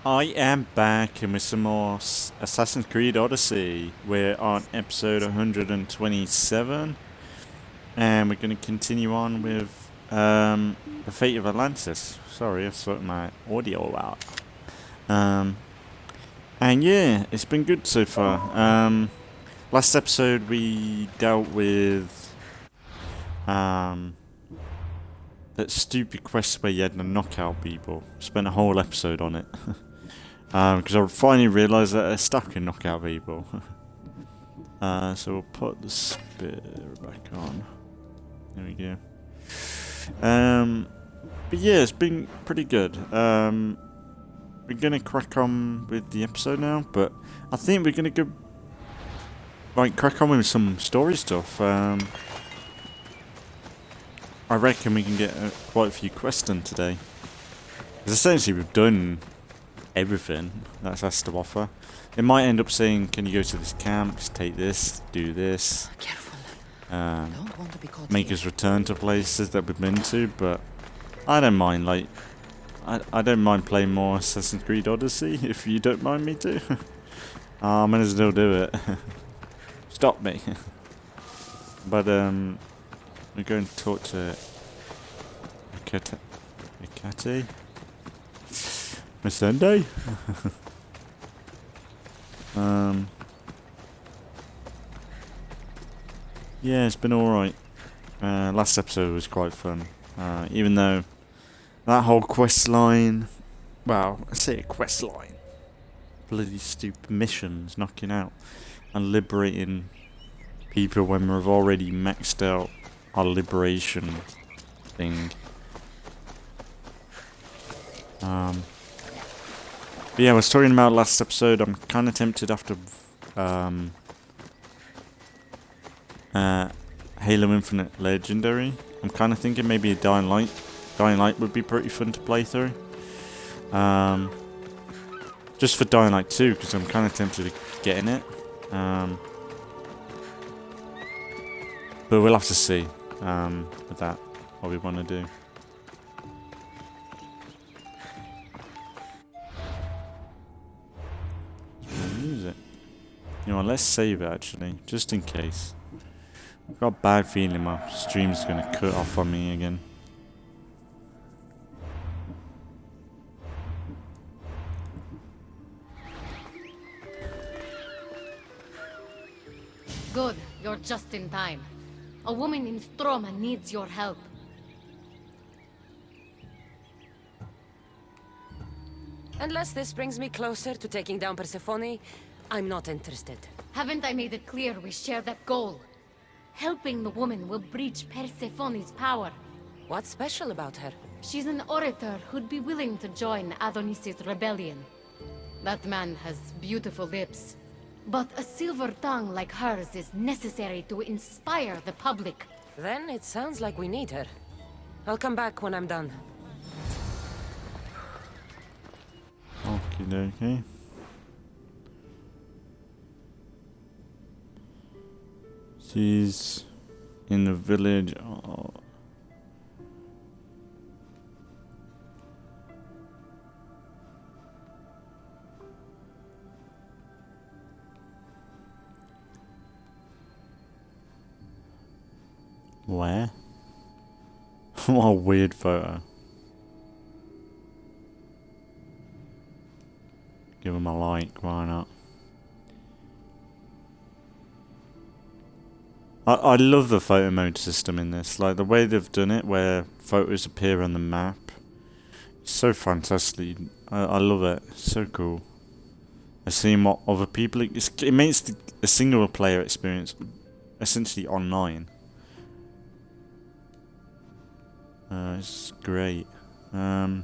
I am back and with some more Assassin's Creed Odyssey. We're on episode 127 and we're going to continue on with the fate of Atlantis. Sorry, I've sorted my audio out. And yeah, it's been good so far. Last episode we dealt with that stupid quest where you had to knock out people. Spent a whole episode on it. Because I finally realised that they're stuck in knockout people. So we'll put the spear back on. There we go. But yeah, it's been pretty good. We're gonna crack on with the episode now, but I think we're gonna go crack on with some story stuff. I reckon we can get quite a few quests done today. Because essentially we've done everything that has to offer. It might end up saying, can you go to this camp, just take this, do this. Careful. Make us return to places that we've been to, but I don't mind, like, I don't mind playing more Assassin's Creed Odyssey, if you don't mind me to. I'm gonna still do it. Stop me. But, we're going to talk to Akate? Sunday? Yeah, it's been alright. Last episode was quite fun. Even though that whole quest line, well, I say a quest line, bloody stupid missions, knocking out and liberating people when we've already maxed out our liberation thing. But yeah, I was talking about last episode. I'm kind of tempted after Halo Infinite Legendary. I'm kind of thinking maybe a Dying Light. Dying Light would be pretty fun to play through. Just for Dying Light 2, because I'm kind of tempted to get in it. But we'll have to see with that, what we want to do. You know what, let's save it actually, just in case. I've got a bad feeling my stream's gonna cut off on me again. Good, you're just in time. A woman in Stroma needs your help. Unless this brings me closer to taking down Persephone, I'm not interested. Haven't I made it clear we share that goal? Helping the woman will breach Persephone's power. What's special about her? She's an orator who'd be willing to join Adonis's rebellion. That man has beautiful lips, but a silver tongue like hers is necessary to inspire the public. Then it sounds like we need her. I'll come back when I'm done. Okie dokie. She's in the village. Oh. Where? What a weird photo. Give him a like, why not? I love the photo mode system in this, like the way they've done it where photos appear on the map. It's so fantastic. I love it. It's so cool. I've seen what other people... It makes a single player experience essentially online. It's great. Okay.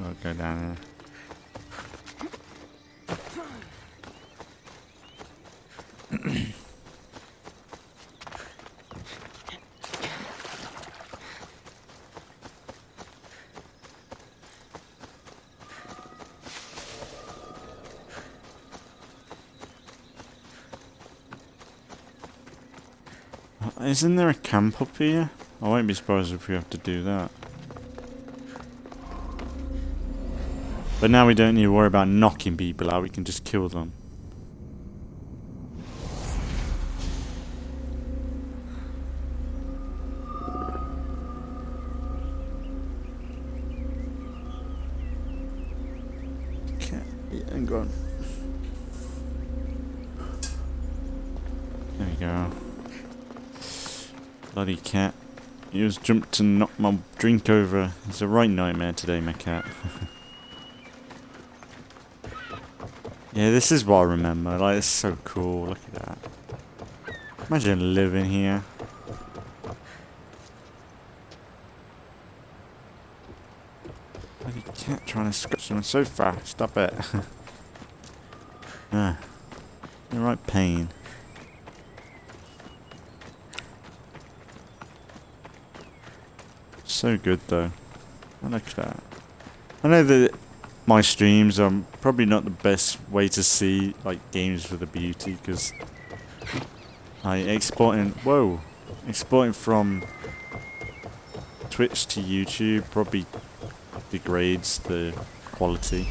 I'll go down there. Isn't there a camp up here? I won't be surprised if we have to do that. But now we don't need to worry about knocking people out, we can just kill them. Okay, yeah, hang on. There we go. Bloody cat. He just jumped to knock my drink over. It's a right nightmare today, my cat. Yeah, this is what I remember. Like, it's so cool. Look at that. Imagine living here. Bloody cat trying to scratch someone so fast. Stop it. Ah. You're right pain. So good though. I like that. I know that my streams are probably not the best way to see like games for the beauty, because exporting from Twitch to YouTube probably degrades the quality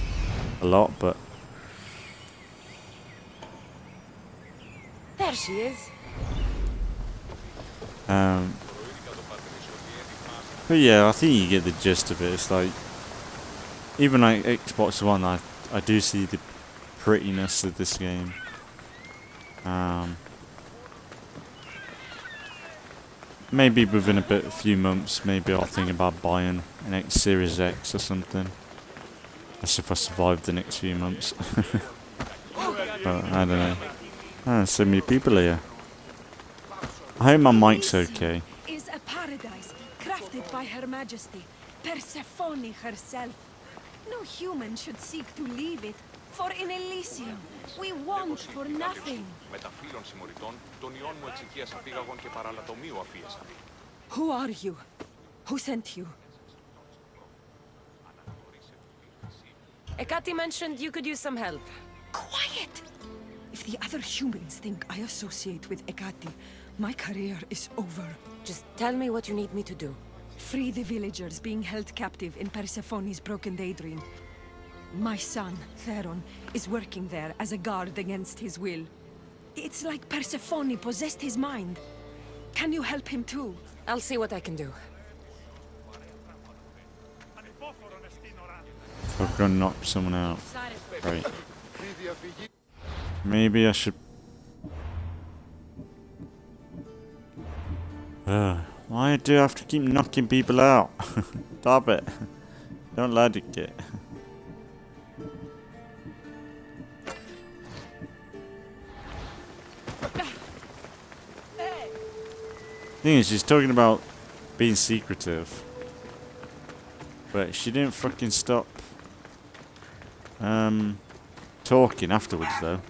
a lot, but There she is. But yeah, I think you get the gist of it. It's like, even like Xbox One, I do see the prettiness of this game. Maybe within a few months, maybe I'll think about buying an X Series X or something. That's if I survive the next few months. But I don't know. So many people here. I hope my mic's okay. Is a paradise crafted by Her Majesty, Persephone herself. No human should seek to leave it, for in Elysium we want for nothing. Who are you? Who sent you? Ekati mentioned you could use some help. Quiet! If the other humans think I associate with Ekati, my career is over. Just tell me what you need me to do. Free the villagers being held captive in Persephone's broken daydream. My son, Theron, is working there as a guard against his will. It's like Persephone possessed his mind. Can you help him too? I'll see what I can do. I've got to knock someone out. Right. Maybe I should... Why do I have to keep knocking people out? Stop it. Don't let it get... Thing is, she's talking about being secretive, but she didn't fucking stop talking afterwards though.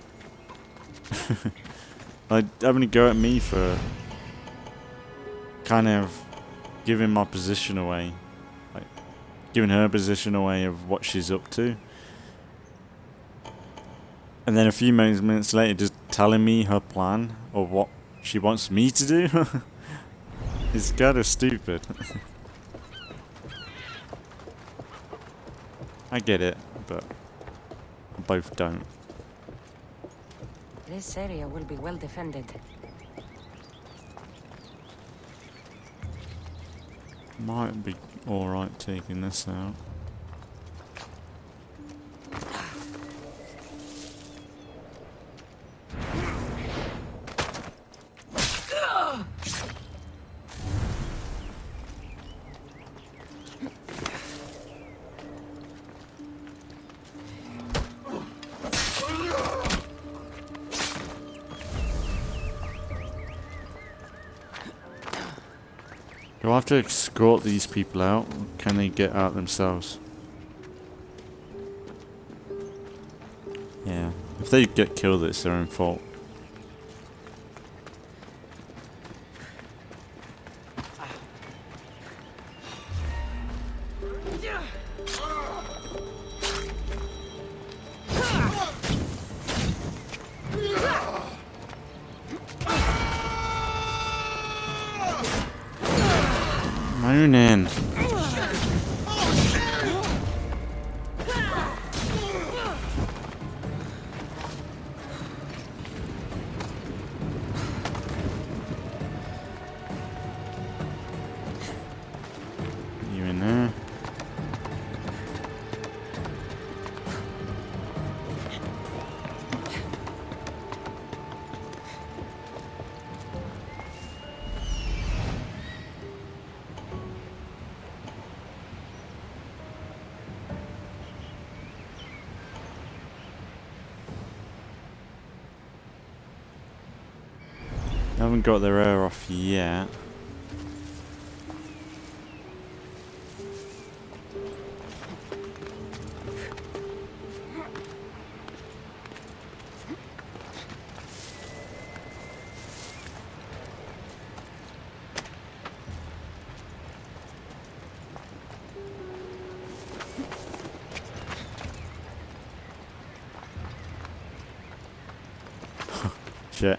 Like, having a go at me for kind of giving my position away, like giving her position away of what she's up to, and then a few minutes later just telling me her plan or what she wants me to do. It's kind of stupid. I get it, but both don't. This area will be well defended. Might be alright taking this out. Do I have to escort these people out, or can they get out themselves? Yeah, if they get killed, it's their own fault. They haven't got their air off yet. Shit.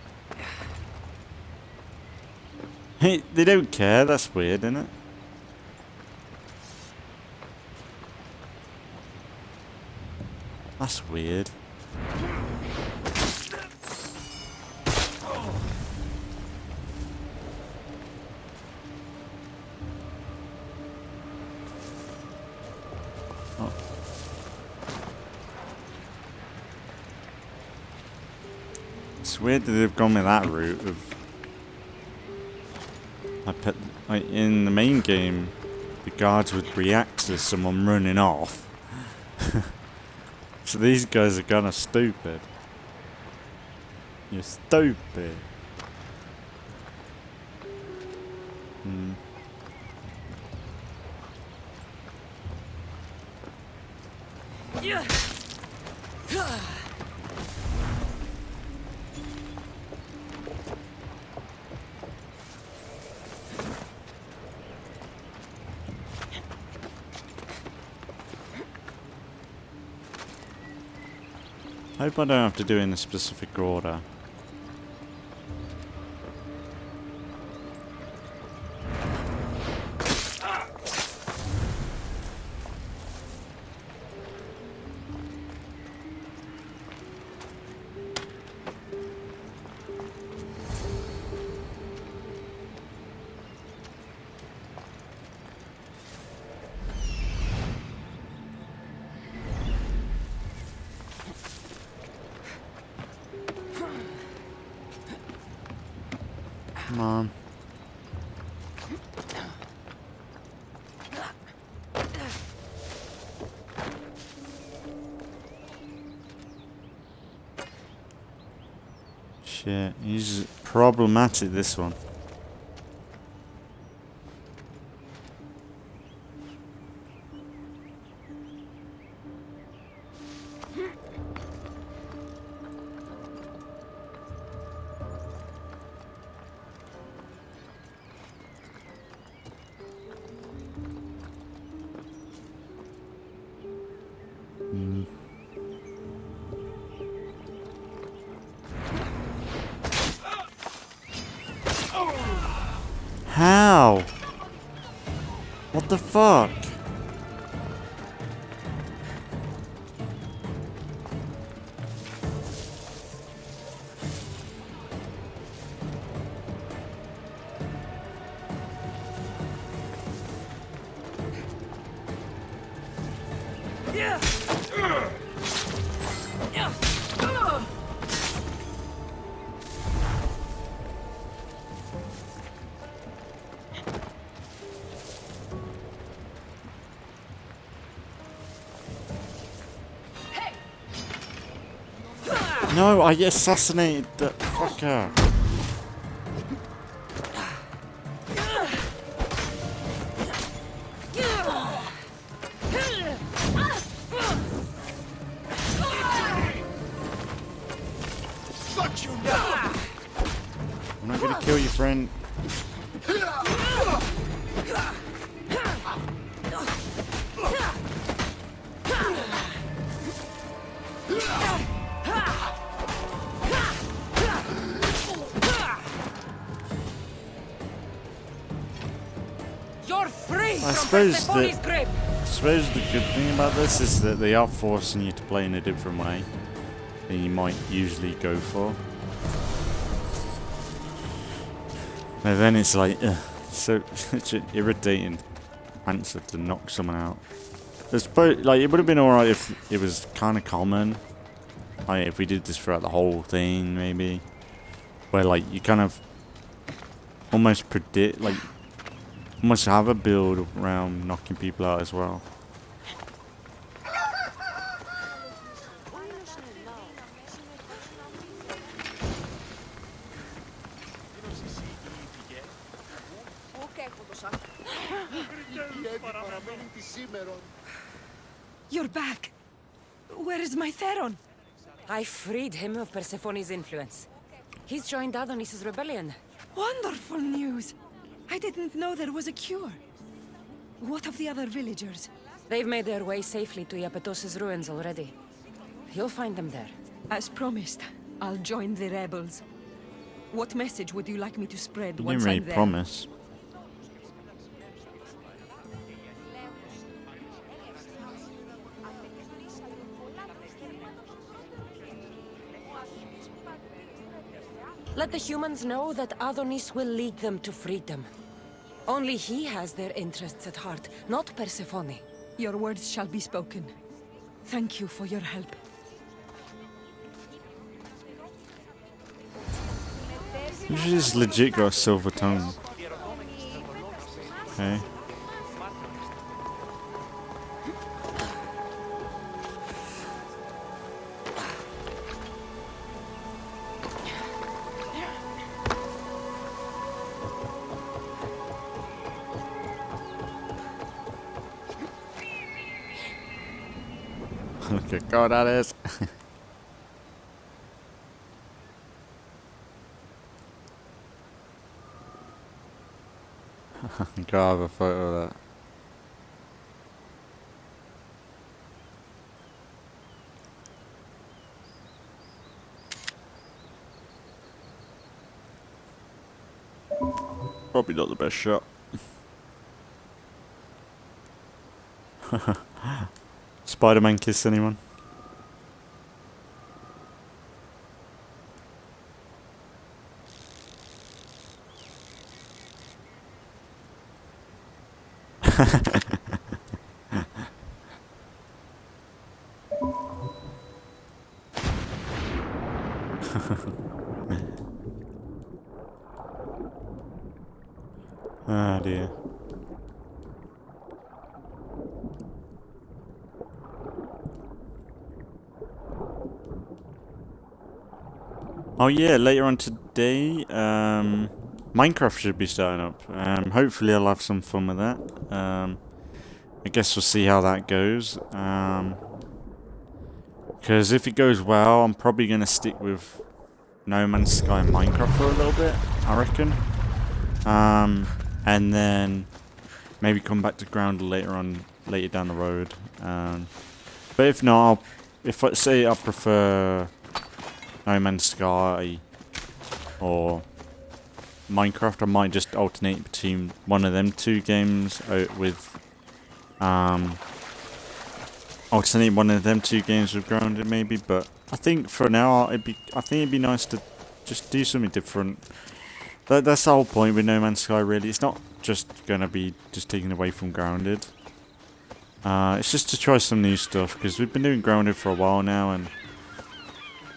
Hey, they don't care. That's weird, isn't it? That's weird. Oh. It's weird that they've gone with that route of. Like in the main game, the guards would react to someone running off. So these guys are kinda stupid. You're stupid. Hmm. I hope I don't have to do it in a specific order. Come on. Shit, he's problematic, this one. How? What the fuck? No, I assassinated the fucker. I'm not gonna kill you, friend. I suppose the good thing about this is that they are forcing you to play in a different way than you might usually go for. But then it's like, such an irritating answer to knock someone out. I suppose, like, it would have been alright if it was kind of common. Like, if we did this throughout the whole thing, maybe. Where, like, you kind of almost predict, like, almost have a build around knocking people out as well. You're back. Where is my Theron? I freed him of Persephone's influence. He's joined Adonis' rebellion. Wonderful news. I didn't know there was a cure. What of the other villagers? They've made their way safely to Iapetos' ruins already. You'll find them there. As promised, I'll join the rebels. What message would you like me to spread You once didn't I'm really there? promise. Let the humans know that Adonis will lead them to freedom. Only he has their interests at heart, not Persephone. Your words shall be spoken. Thank you for your help. She's legit got a silver tongue. Okay. Look at God, that is. Gotta have a photo of that. Probably not the best shot. Spider-Man kiss anyone? Ah dear. Oh yeah, later on today, Minecraft should be starting up. Hopefully I'll have some fun with that. I guess we'll see how that goes. Because if it goes well, I'm probably going to stick with No Man's Sky and Minecraft for a little bit, I reckon. And then maybe come back to Grounded later down the road. But if not, if I say I prefer No Man's Sky or Minecraft, I might just alternate between one of them two games with Grounded maybe. But I think for now I think it'd be nice to just do something different. That's the whole point with No Man's Sky, really. It's not just gonna be just taken away from Grounded. It's just to try some new stuff, because we've been doing Grounded for a while now, and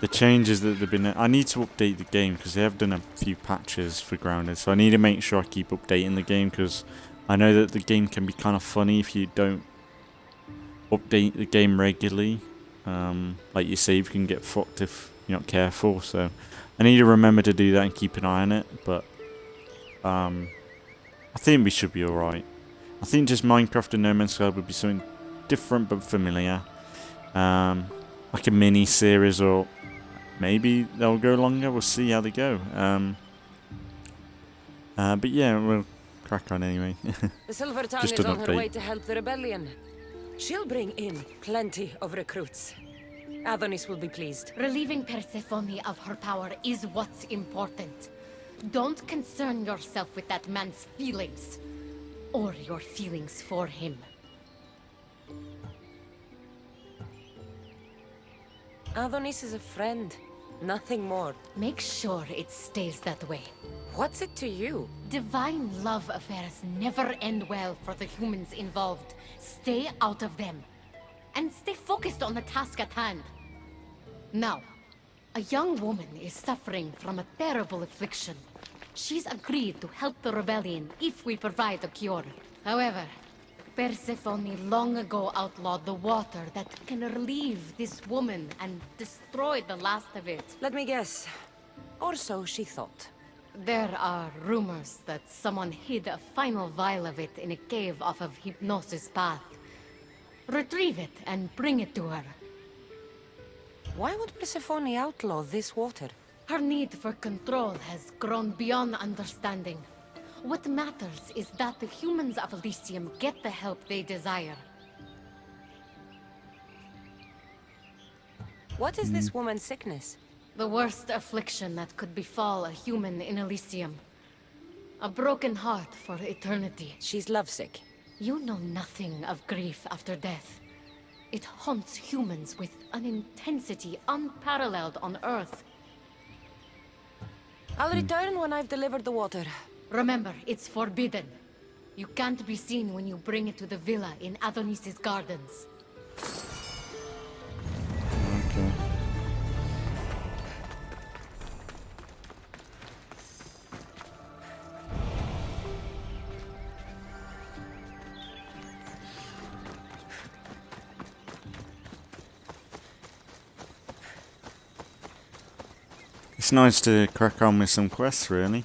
the changes that they've been... I need to update the game, because they have done a few patches for Grounded, so I need to make sure I keep updating the game, because I know that the game can be kind of funny if you don't update the game regularly. Like your save can get fucked if you're not careful, so I need to remember to do that and keep an eye on it. But I think we should be alright. I think just Minecraft and No Man's Sky would be something different but familiar, like a mini series, or maybe they'll go longer. We'll see how they go. But yeah, we'll crack on anyway. The Silver Tongue Just is an on her update. way to help the rebellion. She'll bring in plenty of recruits. Adonis will be pleased. Relieving Persephone of her power is what's important. Don't concern yourself with that man's feelings, or your feelings for him. Adonis is a friend, nothing more. Make sure it stays that way. What's it to you? Divine love affairs never end well for the humans involved. Stay out of them. And stay focused on the task at hand. Now, a young woman is suffering from a terrible affliction. She's agreed to help the rebellion if we provide a cure. However, Persephone long ago outlawed the water that can relieve this woman and destroy the last of it. Let me guess. Or so she thought. There are rumors that someone hid a final vial of it in a cave off of Hypnosis Path. Retrieve it and bring it to her. Why would Persephone outlaw this water? Her need for control has grown beyond understanding. What matters is that the humans of Elysium get the help they desire. What is this woman's sickness? The worst affliction that could befall a human in Elysium. A broken heart for eternity. She's lovesick. You know nothing of grief after death. It haunts humans with an intensity unparalleled on Earth. I'll return when I've delivered the water. Remember, it's forbidden. You can't be seen when you bring it to the villa in Adonis's gardens. Okay. It's nice to crack on with some quests, really.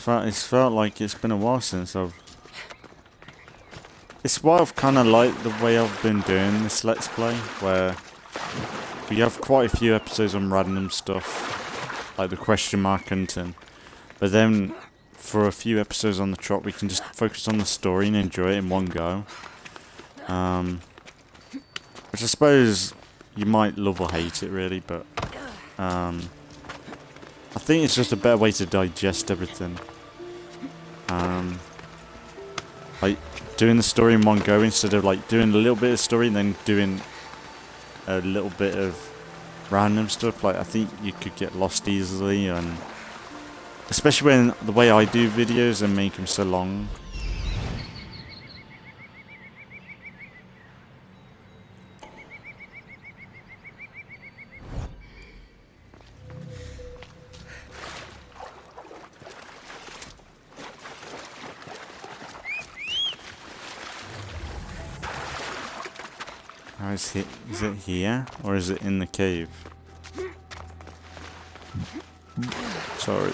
It's felt like it's been a while since I've... It's why I've kind of liked the way I've been doing this Let's Play, where we have quite a few episodes on random stuff, like the question mark hunting, but then for a few episodes on the trot we can just focus on the story and enjoy it in one go. Which I suppose you might love or hate it, really, but I think it's just a better way to digest everything. Like doing the story in one go instead of like doing a little bit of story and then doing a little bit of random stuff. Like I think you could get lost easily, and especially when the way I do videos and make them so long. Is it here, or is it in the cave? Sorry.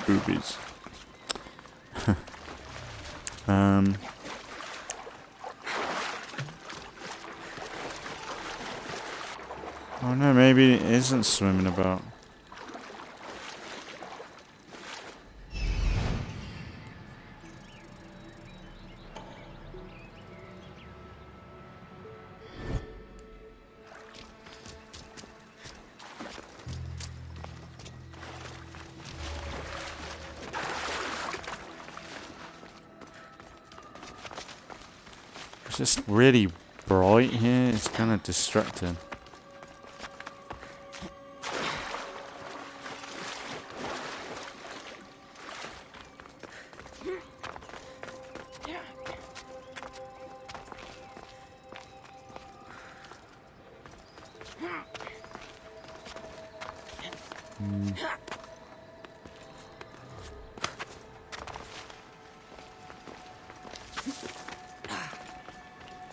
Boobies. Oh no, maybe it isn't swimming about. It's just really bright here, it's kind of distracting.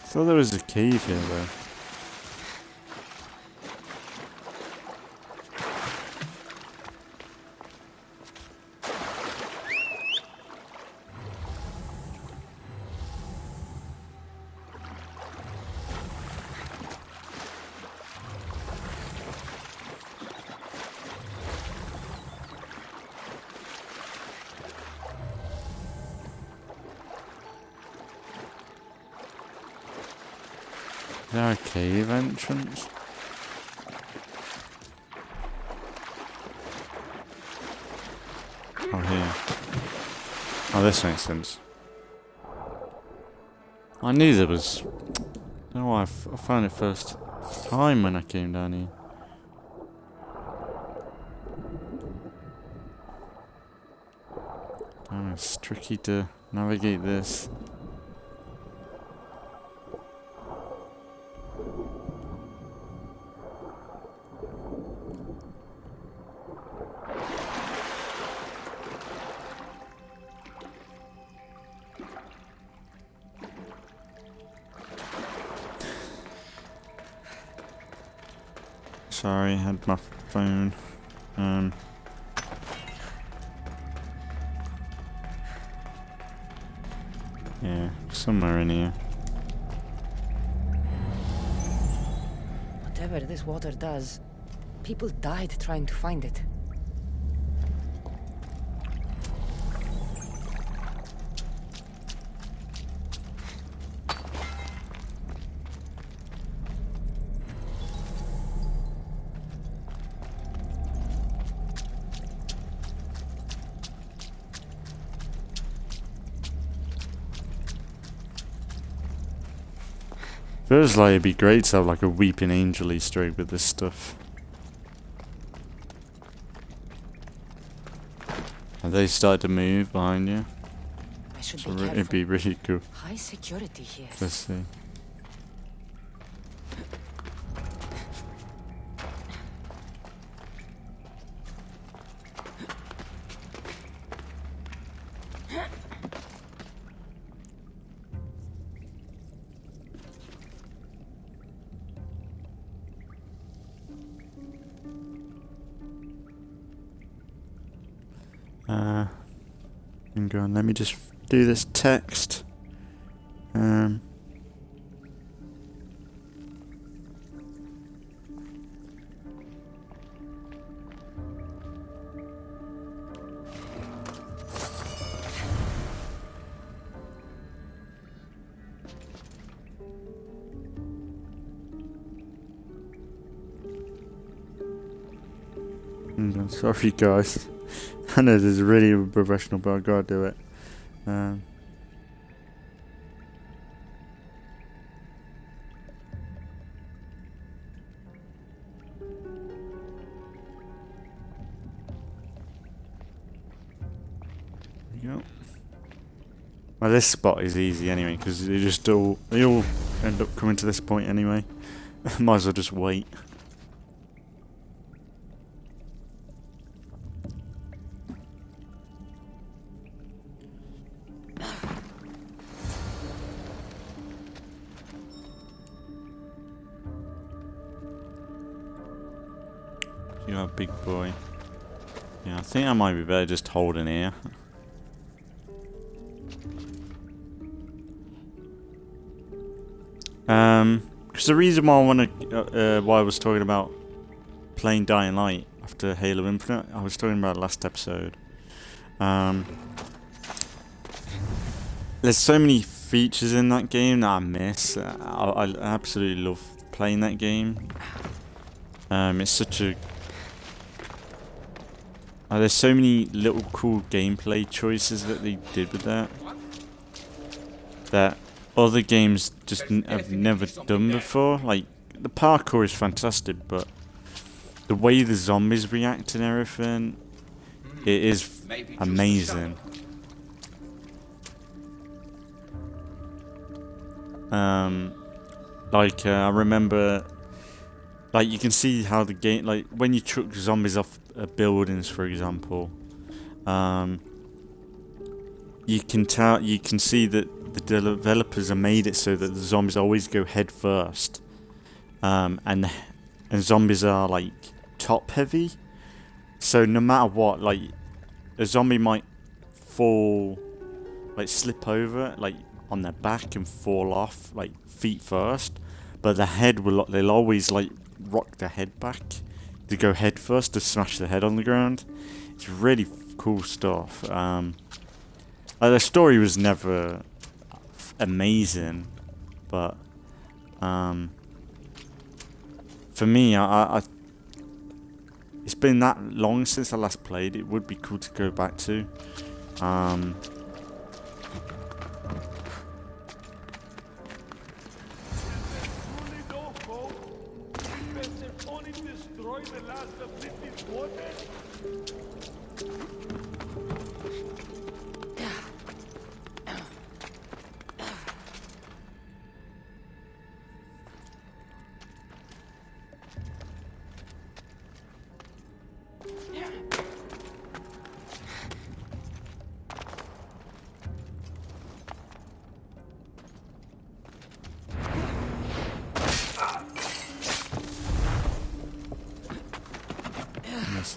I thought there was a cave here though. Is there a cave entrance? Oh, here. Oh, this makes sense. I knew there was... I don't know why I found it first time when I came down here. Damn, it's tricky to navigate this. Sorry, I had my phone. Yeah, somewhere in here. Whatever this water does, people died trying to find it. Feels like it'd be great to have like a weeping angel Easter egg with this stuff. Have they started to move behind you? I should So be careful. it'd be really cool. High security here. Let's see. Hang on, let me just do this text. Sorry guys. I know this is really professional, but I gotta do it. There you go. Well, this spot is easy anyway, because they all end up coming to this point anyway. Might as well just wait. You're a big boy. Yeah, I think I might be better just holding here. Because the reason why why I was talking about playing Dying Light after Halo Infinite, I was talking about last episode. There's so many features in that game that I miss. I absolutely love playing that game. It's such a there's so many little cool gameplay choices that they did with that other games just have never done before. Like, the parkour is fantastic, but the way the zombies react and everything, it is amazing. I remember, like, you can see how the game, like, when you chuck zombies off buildings, for example, you can see that the developers have made it so that the zombies always go head first, and zombies are like top heavy, so no matter what, like, a zombie might fall, like slip over, like on their back and fall off, like feet first, but the head they'll always like rock their head back to go head first to smash their head on the ground. It's really cool stuff. The story was never amazing, but for me, it's been that long since I last played. It would be cool to go back to.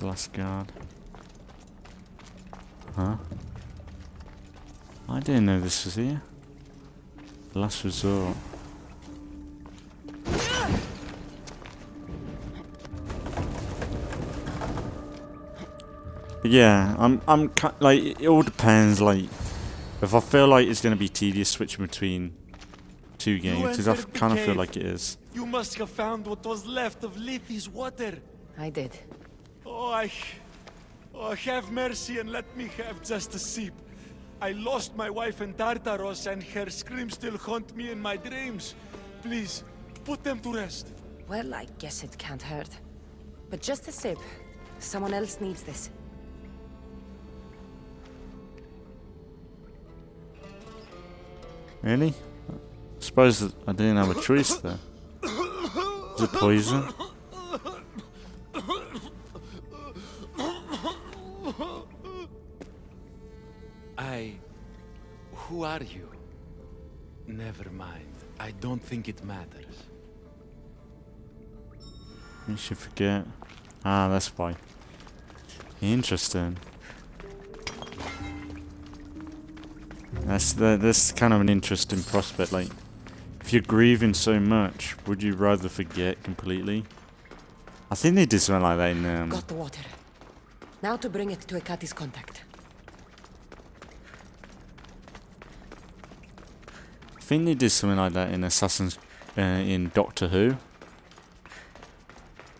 the last guard. Huh? I didn't know this was here. Last resort. But yeah, I'm like, it all depends. Like, if I feel like it's gonna be tedious switching between two games, because I kind of feel like it is. You must have found what was left of Leafy's water. I did. Oh, have mercy and let me have just a sip. I lost my wife in Tartaros and her screams still haunt me in my dreams. Please, put them to rest. Well, I guess it can't hurt. But just a sip. Someone else needs this. Really? Suppose that I didn't have a choice there. Is it poison? Who are you? Never mind. I don't think it matters. You should forget. Ah, that's why. Interesting. That's kind of an interesting prospect. Like, if you're grieving so much, would you rather forget completely? I think they did something like that in Got the water. Now to bring it to Ekati's contact. I think they did something like that in Assassins, in Doctor Who,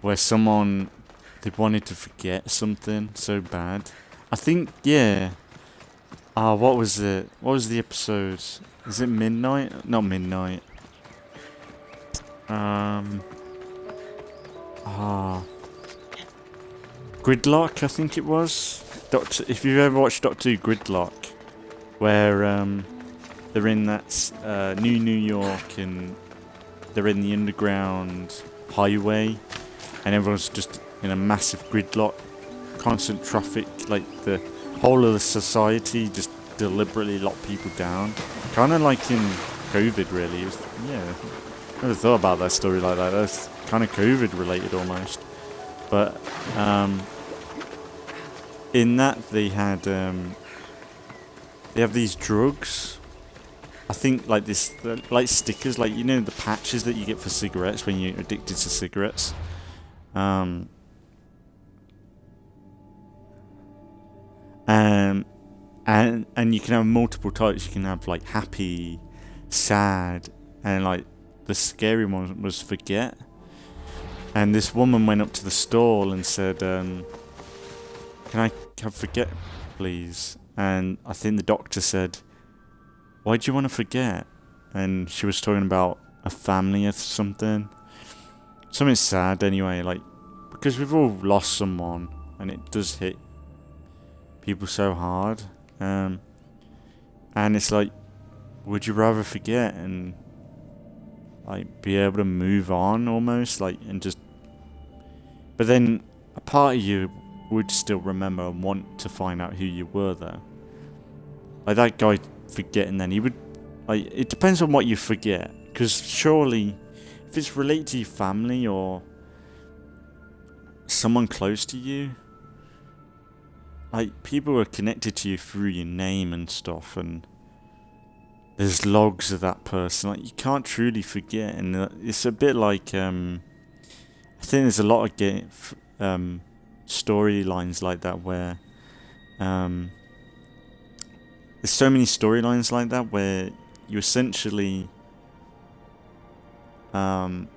where someone, they wanted to forget something so bad. I think, yeah. What was it? What was the episode? Is it Midnight? Not Midnight. Gridlock, I think it was. If you've ever watched Doctor Who Gridlock, where they're in that New York and they're in the underground highway and everyone's just in a massive gridlock, constant traffic, like the whole of the society just deliberately lock people down. Kind of like in COVID, really. It was, yeah, I never thought about that story like that. That's kind of COVID related almost. But in that they had they have these drugs. I think like this, like stickers, like, you know, the patches that you get for cigarettes when you're addicted to cigarettes. And you can have multiple types. You can have like happy, sad, and like the scary one was forget. And this woman went up to the stall and said, "Can I have forget, please?" And I think the doctor said, "Why do you want to forget?" And she was talking about a family or something. Something sad anyway, like, because we've all lost someone and it does hit people so hard. And it's like, would you rather forget and like be able to move on almost, like, and just, but then a part of you would still remember and want to find out who you were though. Like that guy forgetting, then he would, like, it depends on what you forget, because surely if it's related to your family or someone close to you, like, people are connected to you through your name and stuff, and there's logs of that person, like, you can't truly forget. And it's a bit like I think there's a lot of storylines like that where there's so many storylines like that where you essentially have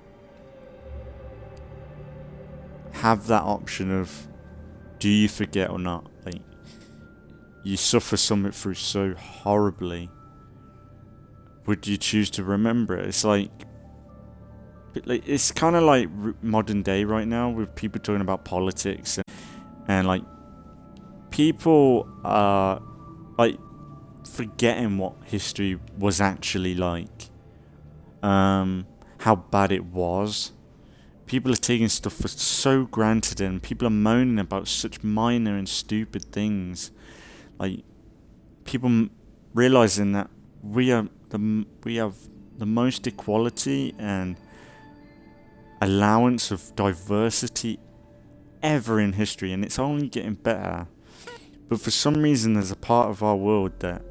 that option of, do you forget or not? Like, you suffer something through so horribly, would you choose to remember it? It's like it's kind of like modern day right now with people talking about politics and like people are like forgetting what history was actually like, how bad it was. People are taking stuff for so granted, and people are moaning about such minor and stupid things. Like, people realizing that we have the most equality and allowance of diversity ever in history, and it's only getting better. But for some reason, there's a part of our world that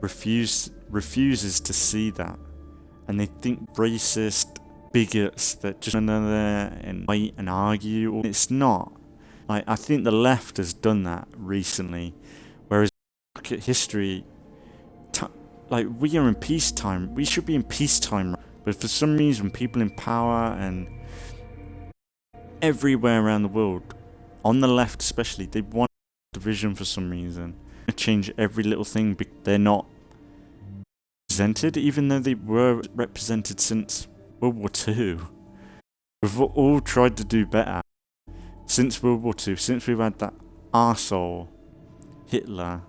refuses to see that, and they think racist bigots that just stand there and fight and argue. It's not. I think the left has done that recently, whereas look at history. Like, we are in peacetime. We should be in peacetime, but for some reason, people in power and everywhere around the world, on the left especially, they want division for some reason. They change every little thing because they're not represented, even though they were represented since World War II. We've all tried to do better since World War II, since we've had that arsehole Hitler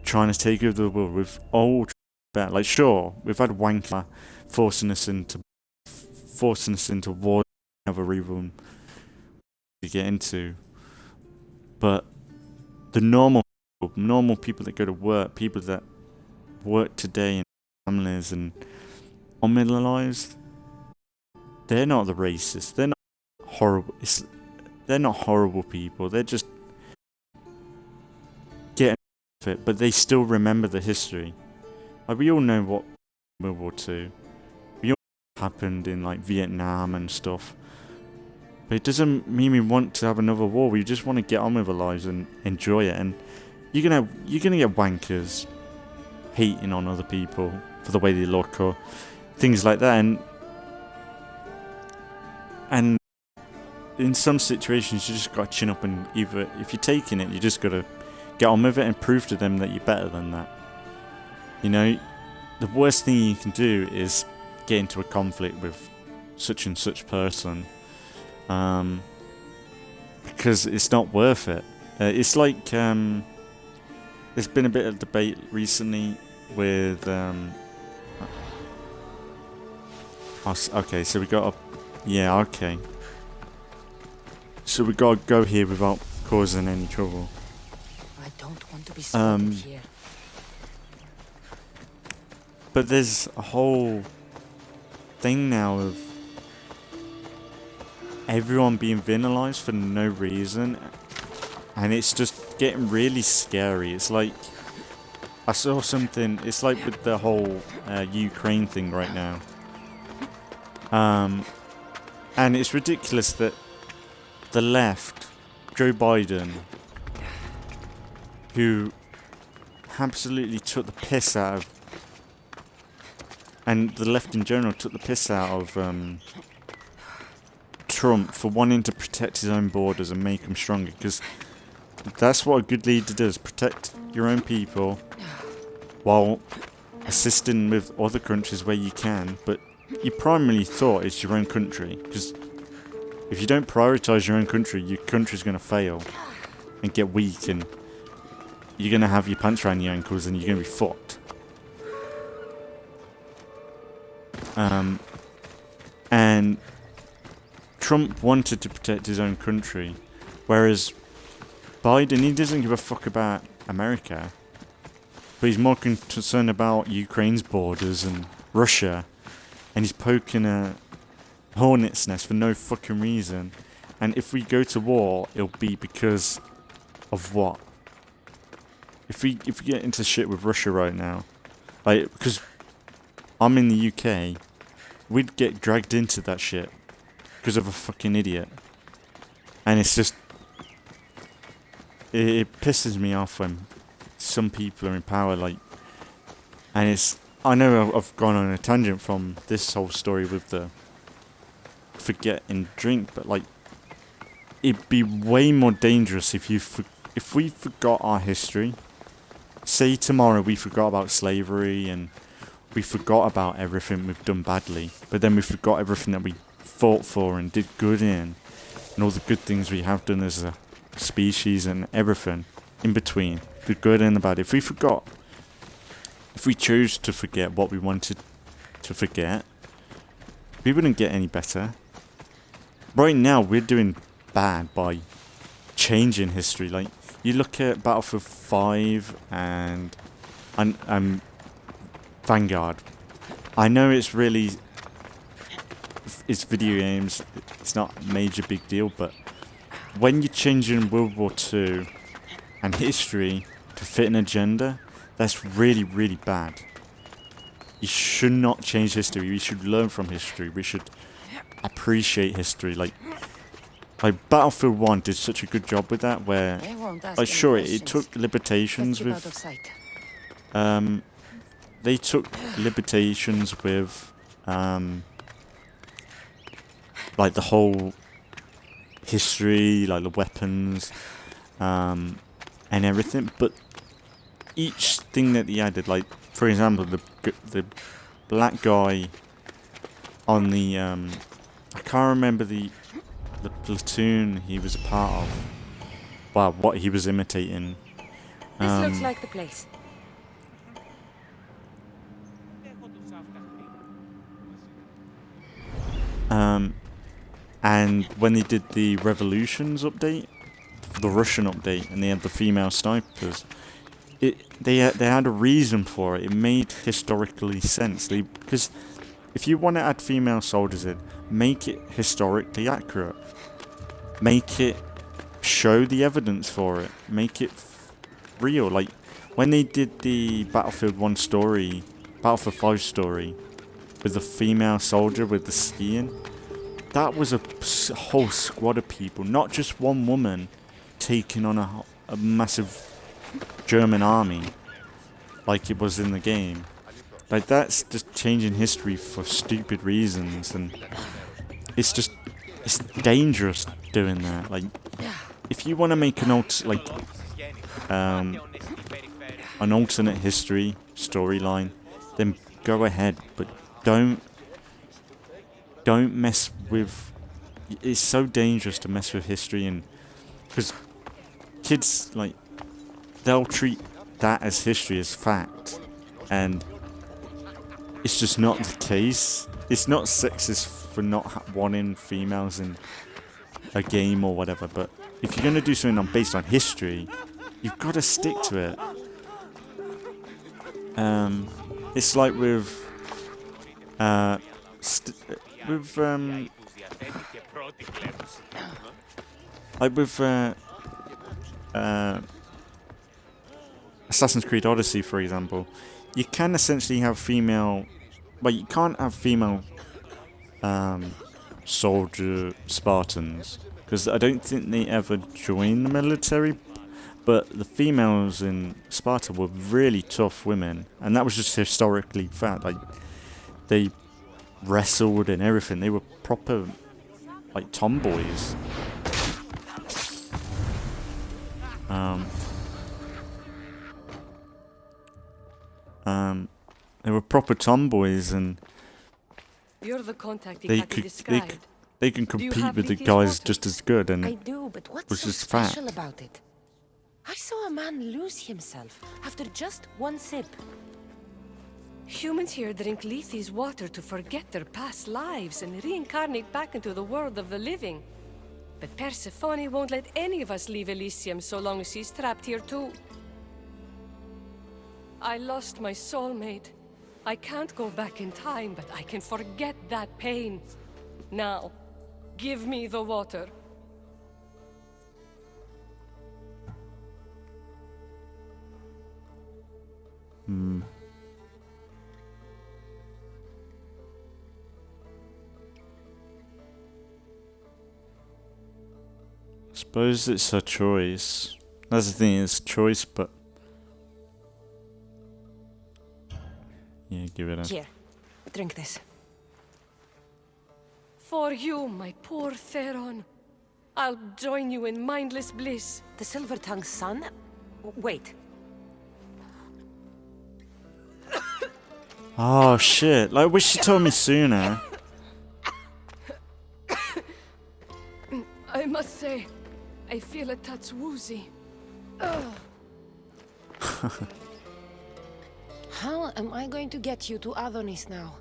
trying to take over the world. We've all tried better. Like, sure, we've had Wanker forcing us into war, have a reroom to get into, but the normal people that go to work, people that work today, and families and on middle lives, they're not the racists. They're not horrible. They're not horrible people. They're just getting it, but they still remember the history. Like, we all know what World War II. We all know what happened in like Vietnam and stuff. But it doesn't mean we want to have another war. We just want to get on with our lives and enjoy it. And you're gonna get wankers hating on other people for the way they look or things like that. And in some situations, you just got to chin up, and either if you're taking it, you just got to get on with it and prove to them that you're better than that. You know, the worst thing you can do is get into a conflict with such and such person. Because it's not worth it. It's like there's been a bit of debate recently with okay, so we got so we gotta go here without causing any trouble. I don't want to be spotted here. But there's a whole thing now of everyone being villainized for no reason, and it's just getting really scary. It's like, I saw something, it's like with the whole Ukraine thing right now, and it's ridiculous that the left, Joe Biden, who absolutely took the piss out of, and the left in general took the piss out of Trump for wanting to protect his own borders and make them stronger, because that's what a good leader does, protect your own people while assisting with other countries where you can, but your primary thought is your own country, because if you don't prioritize your own country, your country's going to fail and get weak, and you're going to have your pants around your ankles and you're going to be fucked. And Trump wanted to protect his own country, whereas Biden, he doesn't give a fuck about America, but he's more concerned about Ukraine's borders and Russia, and he's poking a hornet's nest for no fucking reason. And if we go to war, it'll be because of what? If we get into shit with Russia right now, like, because I'm in the UK, we'd get dragged into that shit because of a fucking idiot. And it's just, it pisses me off when some people are in power, like, and it's, I know I've gone on a tangent from this whole story with the forget and drink, but like, it'd be way more dangerous if we forgot our history. Say tomorrow we forgot about slavery and we forgot about everything we've done badly, but then we forgot everything that we fought for and did good in, and all the good things we have done as a species and everything in between, the good and the bad. If we chose to forget what we wanted to forget, we wouldn't get any better. Right now, we're doing bad by changing history. Like, you look at Battlefield 5 and Vanguard. I know it's video games. It's not a major big deal, but when you're changing World War II and history to fit an agenda, that's really, really bad. You should not change history. We should learn from history. We should appreciate history. Like Battlefield 1 did such a good job with that, where sure, it took limitations with they took limitations with like the whole history, like the weapons and everything, but each thing that he added, like for example the black guy on the I can't remember the platoon he was a part of, well, what he was imitating. This looks like the place. And when they did the Revolutions update, the Russian update, and they had the female snipers, they had a reason for it. It made historically sense. Because if you want to add female soldiers in, make it historically accurate. Make it show the evidence for it. Make it real. Like when they did the Battlefield 1 story, Battlefield 5 story, with the female soldier with the skiing, that was a whole squad of people, not just one woman taking on a massive German army like it was in the game. Like, that's just changing history for stupid reasons, and it's dangerous doing that. Like, if you want to make an alternate history storyline, then go ahead, but don't mess with. It's so dangerous to mess with history, and because kids, like, they'll treat that as history, as fact, and it's just not the case. It's not sexist for not wanting females in a game or whatever, but if you're going to do something based on history, you've got to stick to it. It's like with Assassins Creed Odyssey, for example. You can essentially have female, but you can't have female soldier Spartans, because I don't think they ever joined the military. But the females in Sparta were really tough women, and that was just historically fact. Like, they wrestled and everything. They were proper, like, tomboys. They were proper tomboys, and You're the contact they can compete with the guys just as good, and I do, but what's was so just special fact. about it? I saw a man lose himself after just one sip. Humans here drink Lethe's water to forget their past lives and reincarnate back into the world of the living. But Persephone won't let any of us leave Elysium so long as she's trapped here too. I lost my soulmate. I can't go back in time, but I can forget that pain. Now, give me the water. Suppose it's her choice. That's the thing, it's choice, but yeah, give it a. Here, drink this. For you, my poor Theron. I'll join you in mindless bliss. The Silver-Tongue's son? Wait. Oh shit! Like, wish she told me sooner. I must say, I feel a touch woozy. How am I going to get you to Adonis now?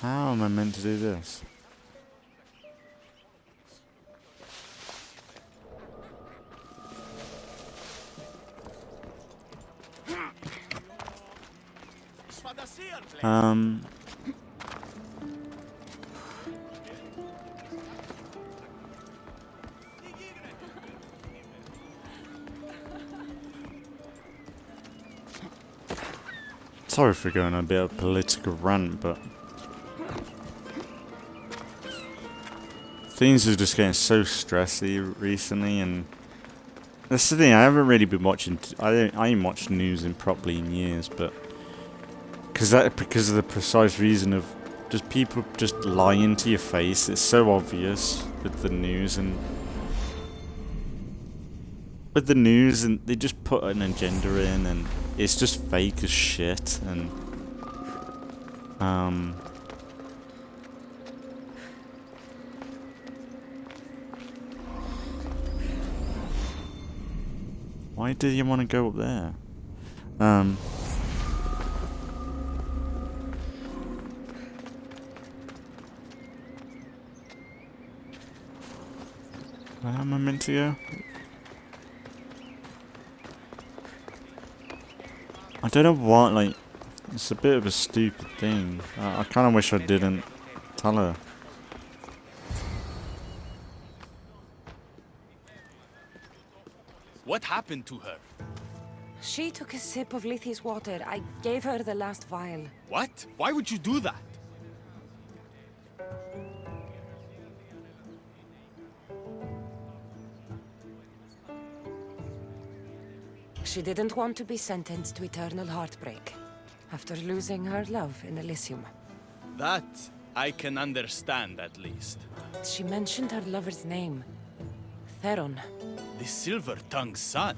How am I meant to do this? Sorry for going on a bit of a political rant, but things are just getting so stressy recently, and that's the thing. I haven't really been watching. I ain't watched news in properly in years, but because of the precise reason of just people just lying to your face. It's so obvious with the news and they just put an agenda in, and it's just fake as shit. And why do you want to go up there? Where am I meant to go? I don't know what, like, it's a bit of a stupid thing. I kind of wish I didn't tell her. What happened to her? She took a sip of Litthy's water. I gave her the last vial. What? Why would you do that? She didn't want to be sentenced to eternal heartbreak after losing her love in Elysium. That I can understand, at least. She mentioned her lover's name, Theron. The Silver-Tongue's son.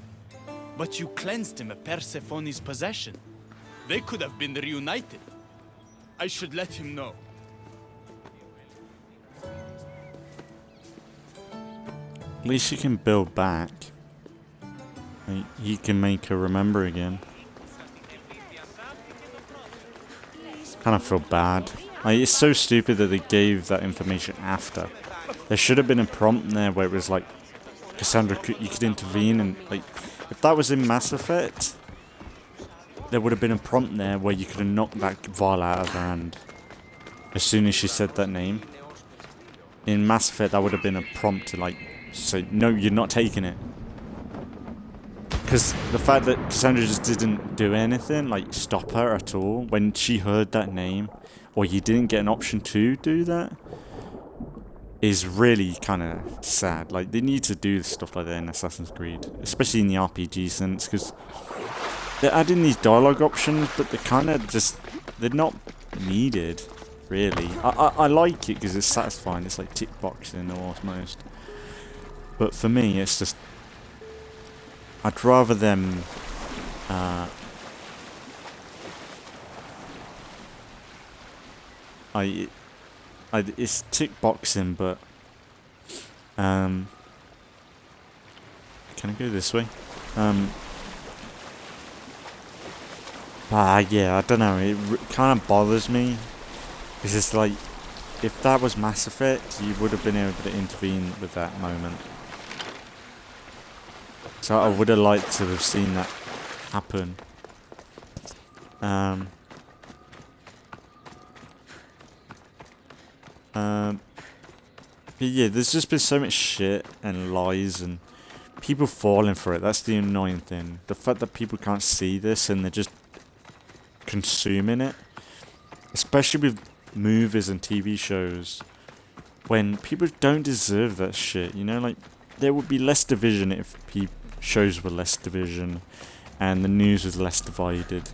But you cleansed him of Persephone's possession. They could have been reunited. I should let him know. At least you can build back. Like, you can make her remember again. Kind of feel bad. Like, it's so stupid that they gave that information after. There should have been a prompt there where it was like, Kassandra, you could intervene, and like, if that was in Mass Effect, there would have been a prompt there where you could have knocked that vial out of her hand as soon as she said that name. In Mass Effect, that would have been a prompt to like say, no, you're not taking it. Because the fact that Kassandra just didn't do anything, like stop her at all, when she heard that name, or you didn't get an option to do that, is really kind of sad. Like, they need to do stuff like that in Assassin's Creed, especially in the RPG sense, because they're adding these dialogue options, but they're kind of just, they're not needed, really. I like it because it's satisfying. It's like tick boxing almost. But for me, it's just, I'd rather them it's tick boxing, but can I go this way? Yeah, I don't know. It kind of bothers me because it's like, if that was Mass Effect, you would have been able to intervene with that moment. So I would have liked to have seen that happen. But yeah, there's just been so much shit and lies and people falling for it. That's the annoying thing. The fact that people can't see this and they're just consuming it. Especially with movies and TV shows. When people don't deserve that shit, you know? Like, there would be less division if shows were less division and the news was less divided.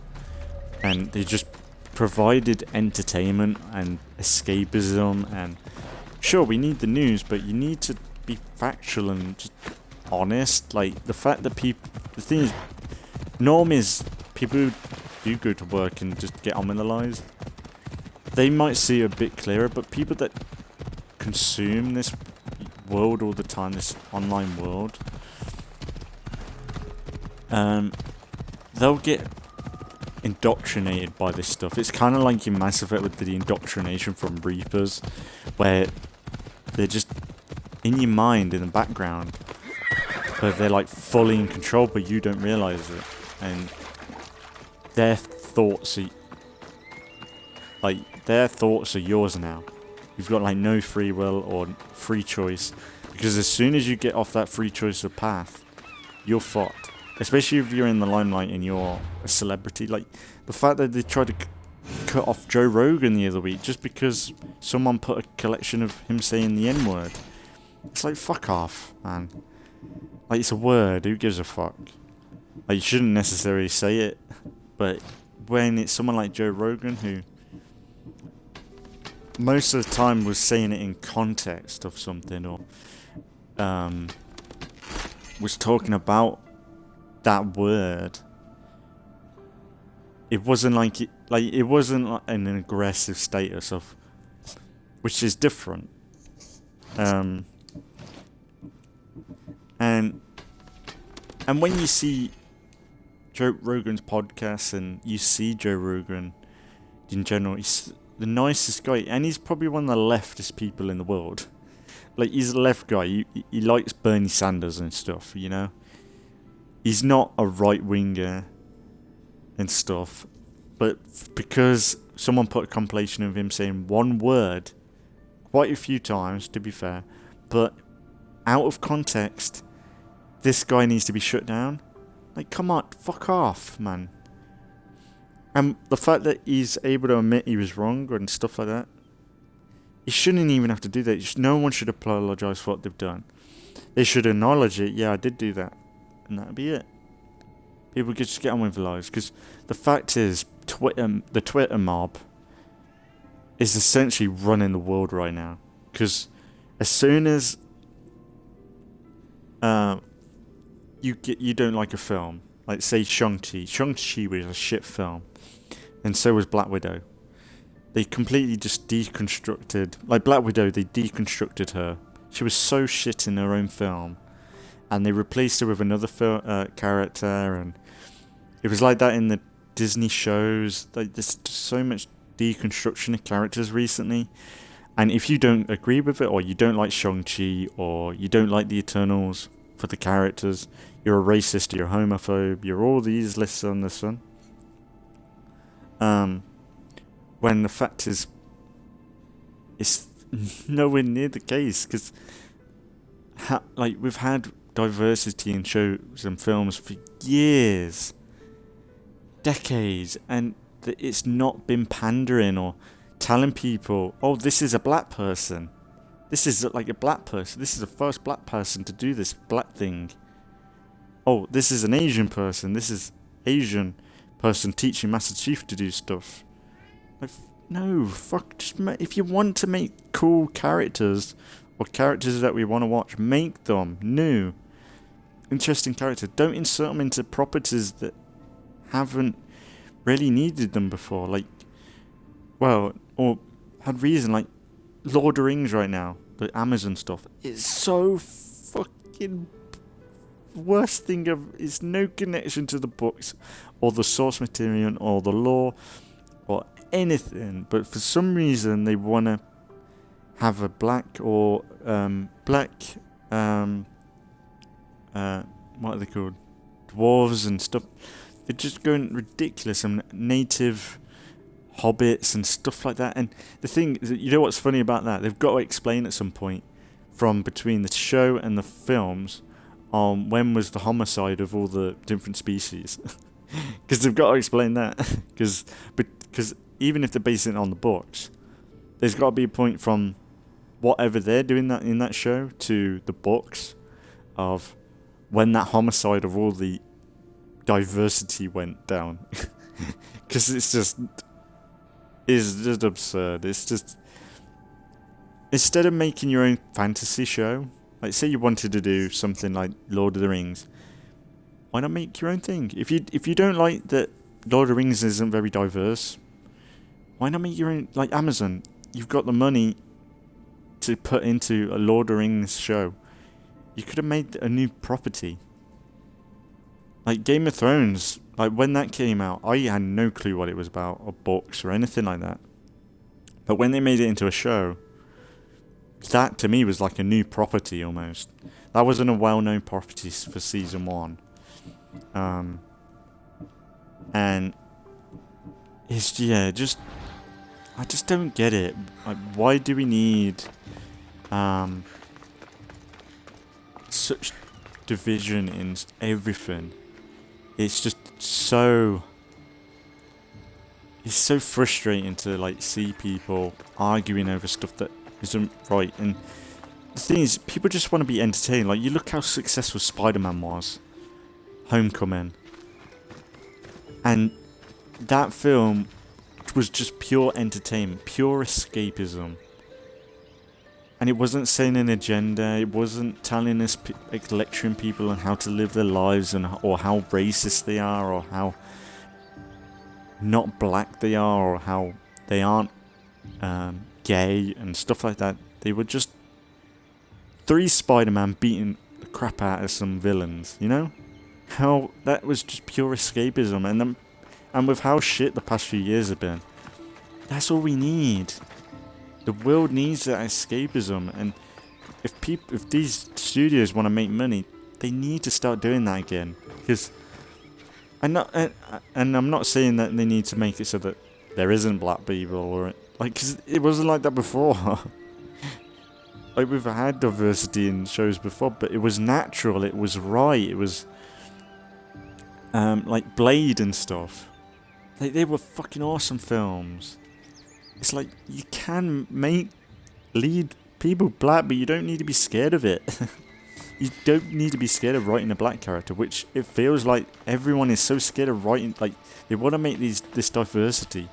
And they just provided entertainment and escapism, and sure, we need the news, but you need to be factual and just honest. Like, the fact that the thing is, norm is people who do go to work and just get on with their lives, they might see it a bit clearer, but people that consume this world all the time, this online world, they'll get indoctrinated by this stuff. It's kind of like in Mass Effect with the indoctrination from Reapers, where they're just in your mind in the background, but they're like fully in control, but you don't realize it, and their thoughts are Like, their thoughts are yours now. You've got, like, no free will or free choice. Because as soon as you get off that free choice of path, you're fucked. Especially if you're in the limelight and you're a celebrity. Like, the fact that they tried to cut off Joe Rogan the other week just because someone put a collection of him saying the N-word. It's like, fuck off, man. Like, it's a word, who gives a fuck? Like, you shouldn't necessarily say it, but when it's someone like Joe Rogan who most of the time was saying it in context of something, or was talking about that word, it wasn't like it wasn't like an aggressive status of, which is different. And when you see Joe Rogan's podcast and you see Joe Rogan in general, he's the nicest guy, and he's probably one of the leftist people in the world. Like, he's a left guy. He likes Bernie Sanders and stuff, you know. He's not a right winger and stuff, but because someone put a compilation of him saying one word quite a few times, to be fair, but out of context, this guy needs to be shut down. Like, come on, fuck off, man. And the fact that he's able to admit he was wrong and stuff like that, he shouldn't even have to do that. No one should apologise for what they've done. They should acknowledge it. Yeah, I did do that, and that'd be it. People could just get on with their lives. Because the fact is, the Twitter mob is essentially running the world right now. Because as soon as you don't like a film, like say Shang-Chi. Shang-Chi was a shit film, and so was Black Widow. They completely just deconstructed, like Black Widow, they deconstructed her. She was so shit in her own film, and they replaced her with another character, and it was like that in the Disney shows. Like, there's just so much deconstruction of characters recently, and if you don't agree with it, or you don't like Shang-Chi, or you don't like the Eternals for the characters, you're a racist, you're a homophobe, you're all these lists on the sun. When the fact is, it's nowhere near the case, because like, we've had diversity in shows and films for years, decades, and it's not been pandering or telling people, oh, this is a black person. This is like a black person. This is the first black person to do this black thing. Oh, this is an Asian person. This is Asian person teaching Master Chief to do stuff. Like, no, fuck. Just if you want to make cool characters or characters that we want to watch, make them new, interesting characters. Don't insert them into properties that haven't really needed them before. Like, well, or had reason. Like Lord of the Rings right now, the Amazon stuff. It's so fucking worst thing of. It's no connection to the books or the source material or the lore or anything, but for some reason they want to have a black or what are they called, dwarves and stuff. They're just going ridiculous, and native hobbits and stuff like that. And the thing is, you know what's funny about that? They've got to explain at some point from between the show and the films on when was the homicide of all the different species. Because they've got to explain that. Because even if they're basing it on the books, there's got to be a point from whatever they're doing that in that show to the books of when that homicide of all the diversity went down. Because it's just absurd. It's just, instead of making your own fantasy show, like say you wanted to do something like Lord of the Rings, why not make your own thing? If you don't like that Lord of the Rings isn't very diverse, why not make your own? Like Amazon, you've got the money to put into a Lord of the Rings show. You could have made a new property. Like Game of Thrones, like when that came out, I had no clue what it was about, or books, or anything like that. But when they made it into a show, that to me was like a new property almost. That wasn't a well-known property for season 1. And it's, yeah, just I just don't get it. Like, why do we need such division in everything? It's just so... It's so frustrating to like see people arguing over stuff that isn't right. And the thing is, people just want to be entertained. Like, you look how successful Spider-Man was. Homecoming. And that film was just pure entertainment, pure escapism. And it wasn't saying an agenda, it wasn't telling us, like, lecturing people on how to live their lives, and or how racist they are, or how not black they are, or how they aren't gay and stuff like that. They were just 3 Spider-Man beating the crap out of some villains, you know? How that was just pure escapism, and with how shit the past few years have been, that's all we need. The world needs that escapism, and if these studios want to make money, they need to start doing that again. Because and I'm not saying that they need to make it so that there isn't black people, or like, because it wasn't like that before. Like, we've had diversity in shows before, but it was natural, it was right, it was like Blade and stuff. Like, they were fucking awesome films. It's like, you can make lead people black, but you don't need to be scared of it. You don't need to be scared of writing a black character, which it feels like everyone is so scared of writing. Like, they want to make this diversity,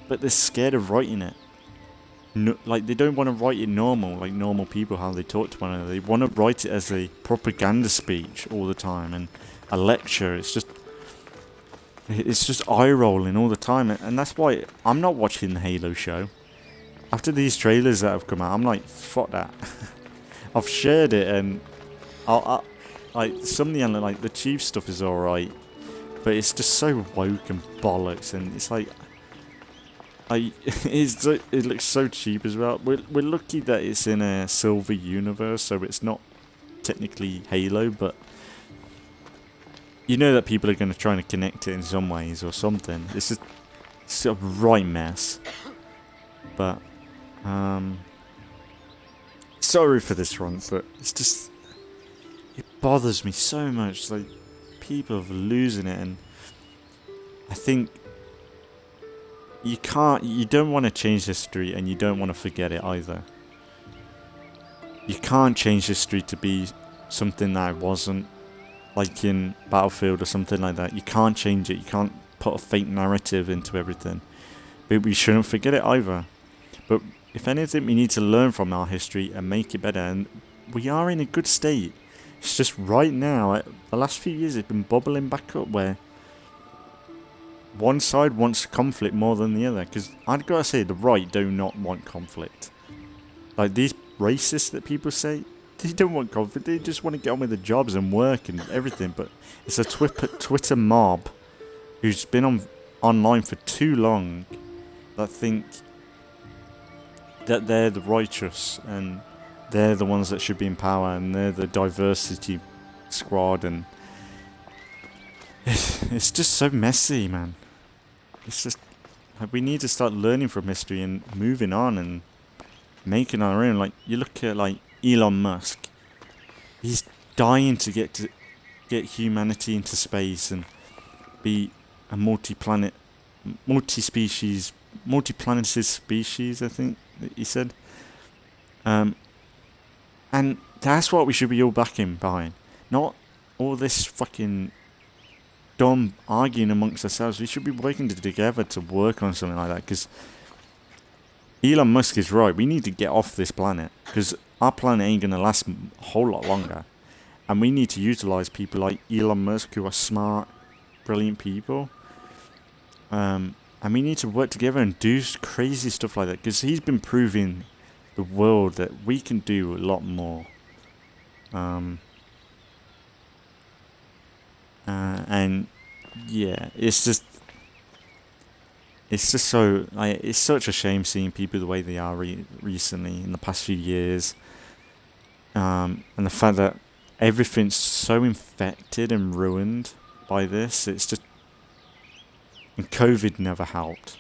but they're scared of writing it. No, like, they don't want to write it normal, like normal people, how they talk to one another. They want to write it as a propaganda speech all the time, and a lecture. It's just eye-rolling all the time, and that's why I'm not watching the Halo show. After these trailers that have come out, I'm like, fuck that. I've shared it, and I'll like, some of the like the Chief stuff is alright, but it's just so woke and bollocks, and it's like, it looks so cheap as well. We're lucky that it's in a silver universe, so it's not technically Halo, but you know that people are going to try and connect it in some ways or something. It's a right mess. But sorry for this one, but it's just, it bothers me so much. Like, people are losing it, and I think you don't want to change history, and you don't want to forget it either. You can't change history to be something that it wasn't, like in Battlefield or something like that. You can't change it. You can't put a fake narrative into everything. But we shouldn't forget it either. But if anything, we need to learn from our history and make it better. And we are in a good state. It's just right now, the last few years, it's been bubbling back up where one side wants conflict more than the other. Because I've got to say, the right do not want conflict. Like, these racists that people say, they don't want conflict. They just want to get on with the jobs and work and everything. But it's a Twitter mob who's been online for too long that think that they're the righteous and they're the ones that should be in power, and they're the diversity squad, and it's just so messy, man. It's just, we need to start learning from history and moving on and making our own. Like, you look at like Elon Musk, he's dying to get humanity into space and be a multi-planetary species, I think he said. And that's what we should be all backing behind. Not all this fucking dumb arguing amongst ourselves. We should be working together to work on something like that. Because Elon Musk is right. We need to get off this planet. Because our planet ain't going to last a whole lot longer. And we need to utilize people like Elon Musk, who are smart, brilliant people. And we need to work together and do crazy stuff like that. Because he's been proving the world that we can do a lot more. And yeah, it's just so, like, it's such a shame seeing people the way they are recently in the past few years. And the fact that everything's so infected and ruined by this, it's just, and COVID never helped.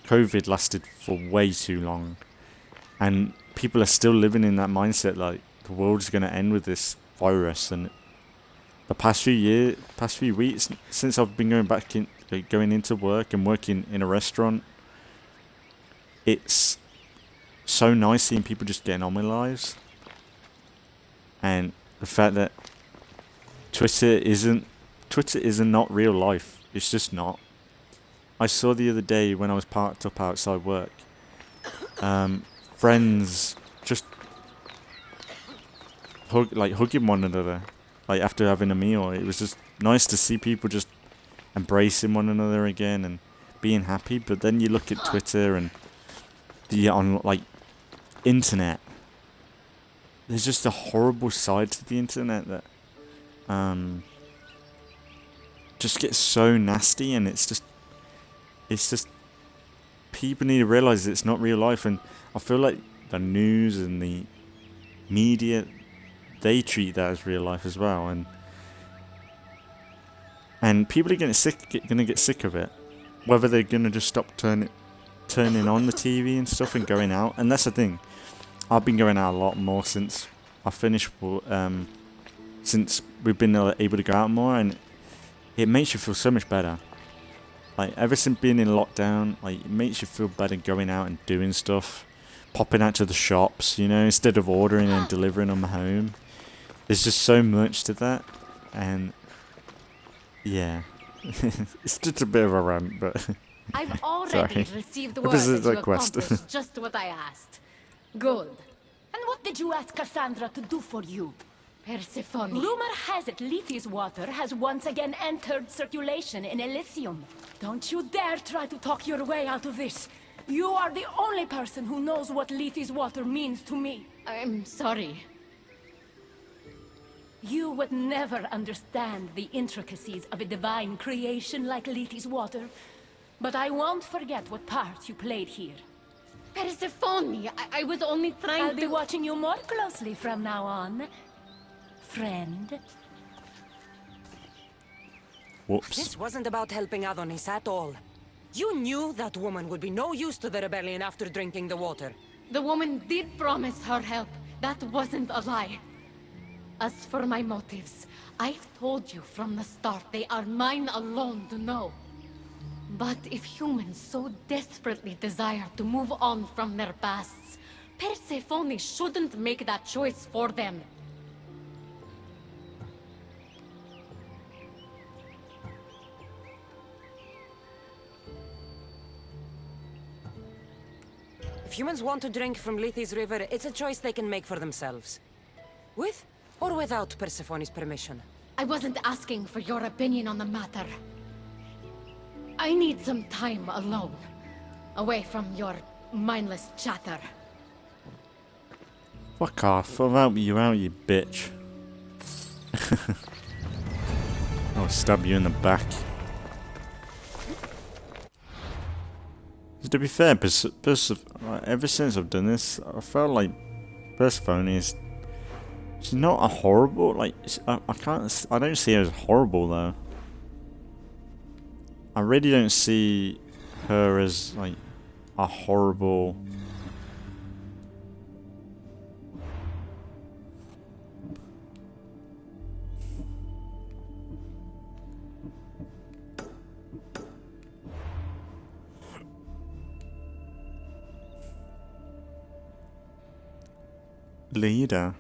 COVID lasted for way too long, and people are still living in that mindset like the world's gonna end with this virus. And the past few weeks since I've been going into work and working in a restaurant, it's so nice seeing people just getting on with lives. And the fact that Twitter isn't not real life. It's just not. I saw the other day when I was parked up outside work, friends just hugging one another, like after having a meal. It was just nice to see people just embracing one another again and being happy. But then you look at Twitter and the internet. There's just a horrible side to the internet that just gets so nasty, and it's just people need to realize it's not real life. And I feel like the news and the media, they treat that as real life as well, and people are gonna get sick of it, whether they're gonna just stop turning on the TV and stuff and going out. And that's the thing, I've been going out a lot more since I finished, since we've been able to go out more, and it makes you feel so much better. Like, ever since being in lockdown, like, it makes you feel better going out and doing stuff, popping out to the shops, you know, instead of ordering and delivering on my home. There's just so much to that, and yeah, it's just a bit of a rant, but I've already sorry. received word This is that you a quest. accomplished just what I asked. Good. And what did you ask Kassandra to do for you? Persephone. Rumor has it Lethi's water has once again entered circulation in Elysium. Don't you dare try to talk your way out of this. You are the only person who knows what Lethi's water means to me. I'm sorry. You would never understand the intricacies of a divine creation like Lethi's water. But I won't forget what part you played here. Persephone, I was only trying I'll to... be watching you more closely from now on, friend. Whoops. This wasn't about helping Adonis at all. You knew that woman would be no use to the rebellion after drinking the water. The woman did promise her help. That wasn't a lie. As for my motives, I've told you from the start they are mine alone to know. But if humans so desperately desire to move on from their pasts, Persephone shouldn't make that choice for them. If humans want to drink from Lethi's river, it's a choice they can make for themselves. With or without Persephone's permission. I wasn't asking for your opinion on the matter. I need some time alone, away from your mindless chatter. Fuck off. I'll help you out, you bitch. I'll stab you in the back. To be fair, ever since I've done this, I felt like Persephone is... She's not a horrible... Like, I don't see her as horrible, though. I really don't see her as, like, a horrible... leader.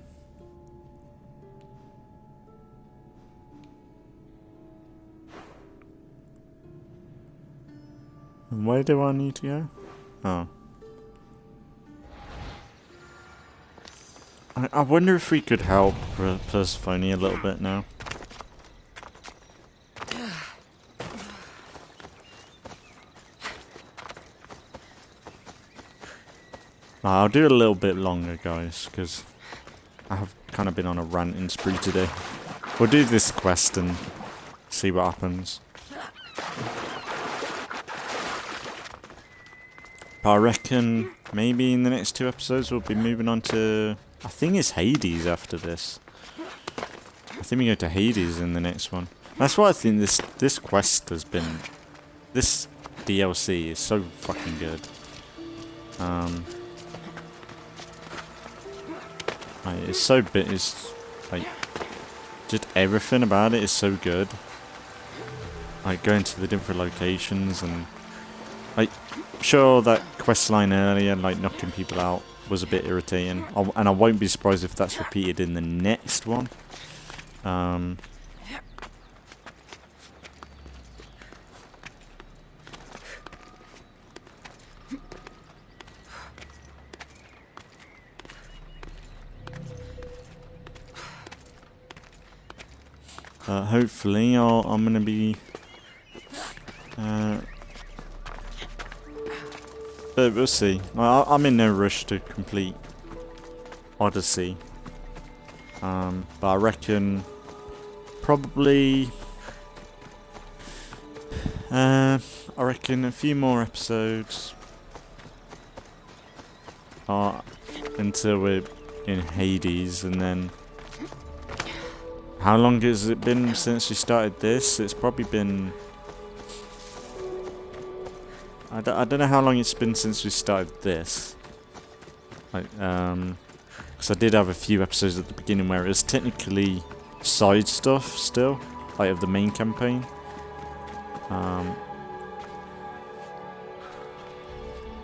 And where do I need to go? Oh. I wonder if we could help Persephone a little bit now. I'll do it a little bit longer, guys, because I have kind of been on a ranting spree today. We'll do this quest and see what happens. But I reckon maybe in the next 2 episodes we'll be moving on to... I think it's Hades after this. I think we go to Hades in the next one. That's why I think this quest has been... This DLC is so fucking good. Like, it's so it's like just everything about it is so good. Like going to the different locations and like, sure that quest line earlier, like knocking people out, was a bit irritating, and I won't be surprised if that's repeated in the next one. Hopefully I'm gonna be but we'll see. I'm in no rush to complete Odyssey, but I reckon probably I reckon a few more episodes until we're in Hades, and then how long has it been since we started this? It's probably been... I don't know how long it's been since we started this. Like, because I did have a few episodes at the beginning where it was technically side stuff still, like of the main campaign. Oh,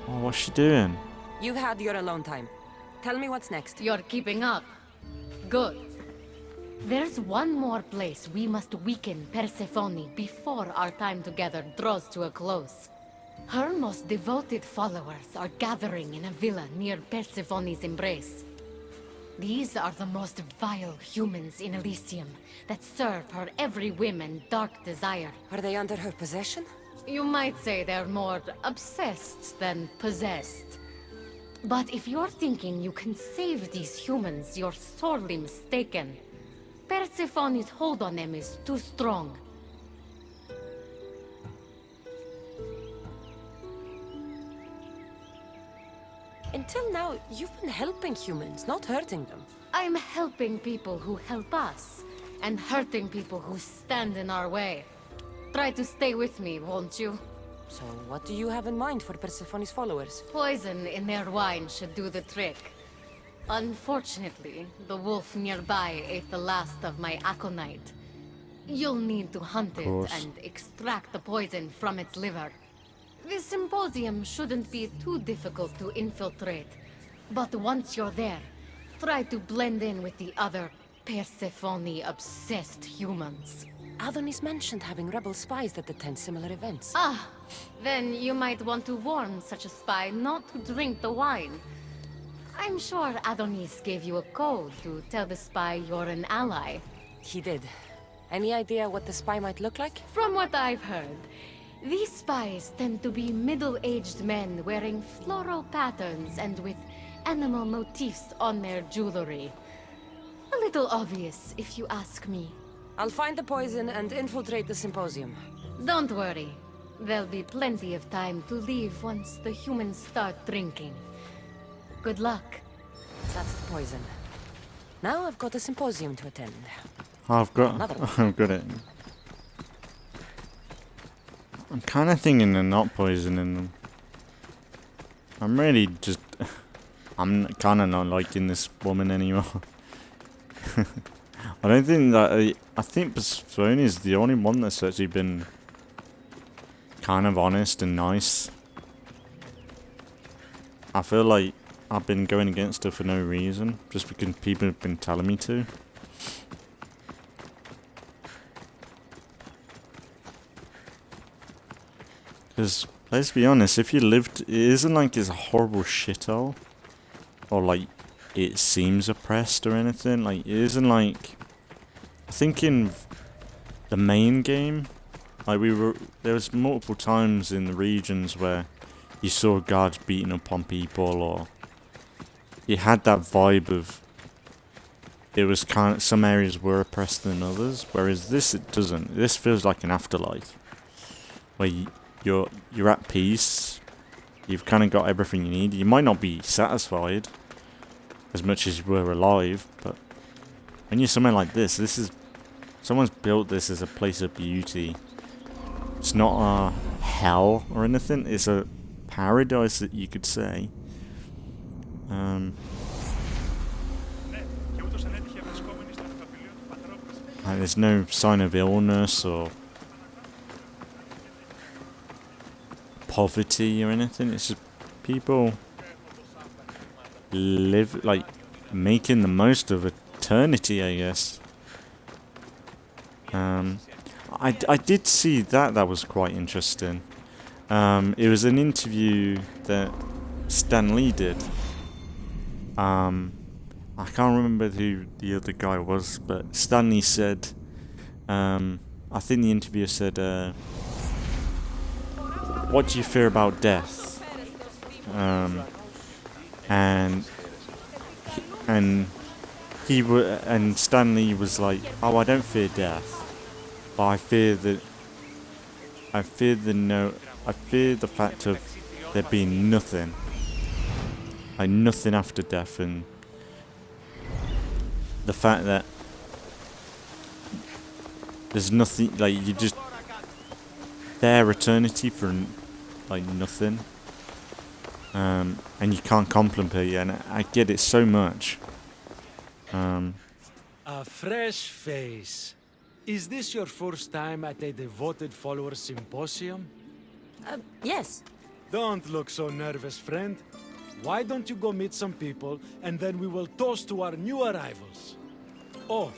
what's she doing? You've had your alone time. Tell me what's next. You're keeping up. Good. There's one more place we must weaken Persephone before our time together draws to a close. Her most devoted followers are gathering in a villa near Persephone's embrace. These are the most vile humans in Elysium that serve her every whim and dark desire. Are they under her possession? You might say they're more obsessed than possessed. But if you're thinking you can save these humans, you're sorely mistaken. Persephone's hold on them is too strong. Until now, you've been helping humans, not hurting them. I'm helping people who help us, and hurting people who stand in our way. Try to stay with me, won't you? So, what do you have in mind for Persephone's followers? Poison in their wine should do the trick. Unfortunately, the wolf nearby ate the last of my aconite. You'll need to hunt it and extract the poison from its liver. This symposium shouldn't be too difficult to infiltrate, but once you're there, try to blend in with the other Persephone-obsessed humans. Adonis mentioned having rebel spies that attend similar events. Ah, then you might want to warn such a spy not to drink the wine. I'm sure Adonis gave you a code to tell the spy you're an ally. He did. Any idea what the spy might look like? From what I've heard, these spies tend to be middle-aged men wearing floral patterns and with animal motifs on their jewelry. A little obvious, if you ask me. I'll find the poison and infiltrate the symposium. Don't worry. There'll be plenty of time to leave once the humans start drinking. Good luck. That's the poison. Now I've got a symposium to attend. I've got it. I'm kind of thinking they're not poisoning them. I'm really just... I'm kind of not liking this woman anymore. I don't think that... I think Persephone is the only one that's actually been kind of honest and nice. I feel like I've been going against her for no reason, just because people have been telling me to. Because, let's be honest, if you lived... It isn't like it's a horrible shithole. Or like, it seems oppressed or anything. Like, it isn't like... I think in the main game, like there was multiple times in the regions where you saw guards beating up on people, or you had that vibe of it was kind of, some areas were oppressed than others, whereas this, it doesn't. This feels like an afterlife where you're at peace. You've kind of got everything you need. You might not be satisfied as much as you were alive, but when you're somewhere like this is... Someone's built this as a place of beauty. It's not hell or anything. It's a paradise, that you could say. Like, there's no sign of illness or poverty or anything. It's just people live, like, making the most of eternity, I guess. I did see that was quite interesting. It was an interview that Stan Lee did. I can't remember who the other guy was, but Stan Lee said, I think the interviewer said, what do you fear about death? And Stan Lee was like, oh, I don't fear death, but I fear the fact of there being nothing, like nothing after death, and the fact that there's nothing, like, you just there eternity for like nothing, and you can't contemplate it, and I get it so much. A fresh face. Is this your first time at a devoted follower symposium? Yes. Don't look so nervous, friend. Why don't you go meet some people, and then we will toast to our new arrivals. Oh,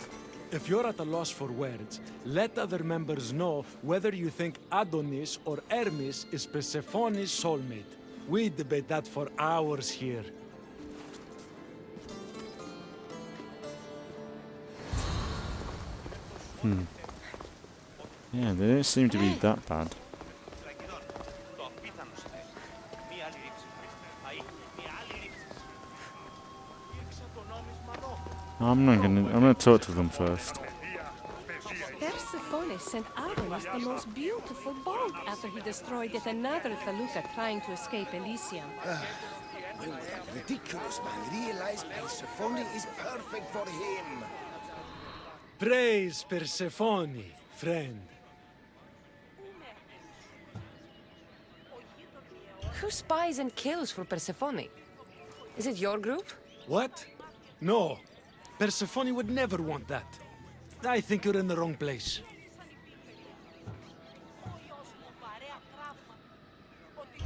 if you're at a loss for words, let other members know whether you think Adonis or Hermes is Persephone's soulmate. We debate that for hours here. Yeah, they don't seem to be that bad. I'm gonna talk to them first. Persephone sent Adonis the most beautiful boat after he destroyed yet another felucca trying to escape Elysium. When will that ridiculous man realize Persephone is perfect for him? Praise Persephone, friend. Who spies and kills for Persephone? Is it your group? What? No. Persephone would never want that. I think you're in the wrong place.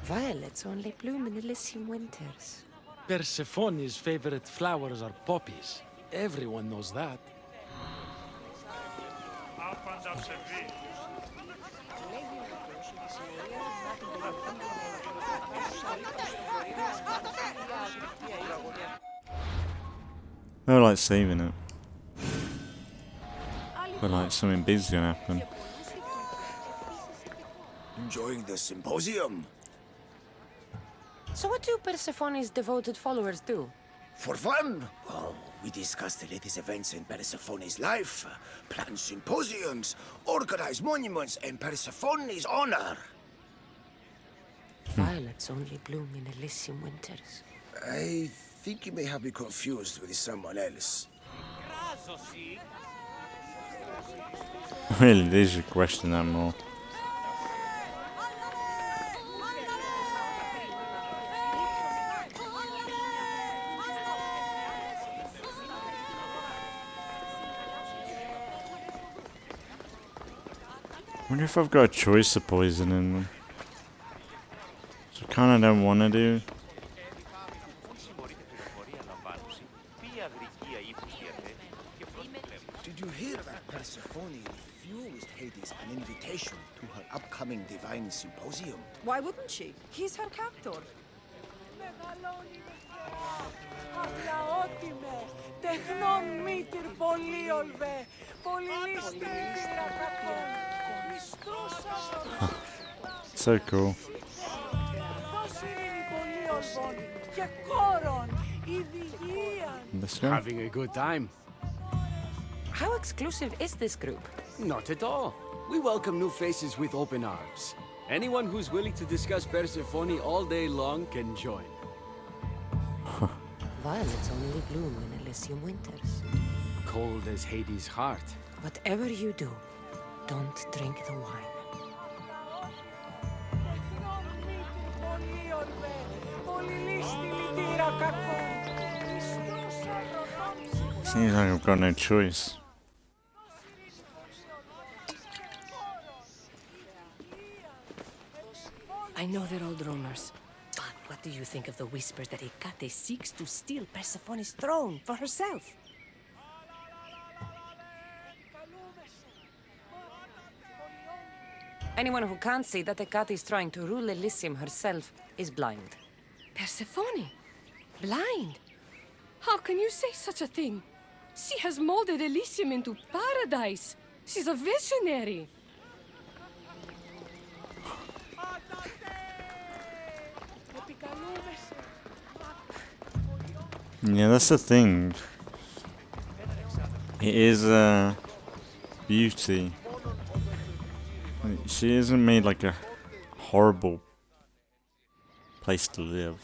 Violets only bloom in Elysium winters. Persephone's favorite flowers are poppies. Everyone knows that. They're like saving it. But like something big's gonna happen. Enjoying the symposium? So what do Persephone's devoted followers do? For fun? Oh, we discuss the latest events in Persephone's life, plan symposiums, organize monuments in Persephone's honor. Violets only bloom in Elysium winters. I think you may have me confused with someone else. Really, they should question that more. Wonder if I've got a choice of poisoning them. So kinda don't wanna do. Did you hear that Persephone refused Hades an invitation to her upcoming divine symposium? Why wouldn't she? He's her captor. So cool. This guy? Having a good time? How exclusive is this group? Not at all. We welcome new faces with open arms. Anyone who's willing to discuss Persephone all day long can join. Violets only bloom in Elysium winters. Cold as Hades' heart. Whatever you do, don't drink the wine. Seems like I've got no choice. I know they're all rumors, but what do you think of the whispers that Hecate seeks to steal Persephone's throne for herself? Anyone who can't see that Hecate is trying to rule Elysium herself is blind. Persephone? Blind? How can you say such a thing? She has molded Elysium into paradise. She's a visionary. Yeah, that's the thing. It is beauty. She isn't made like a horrible place to live.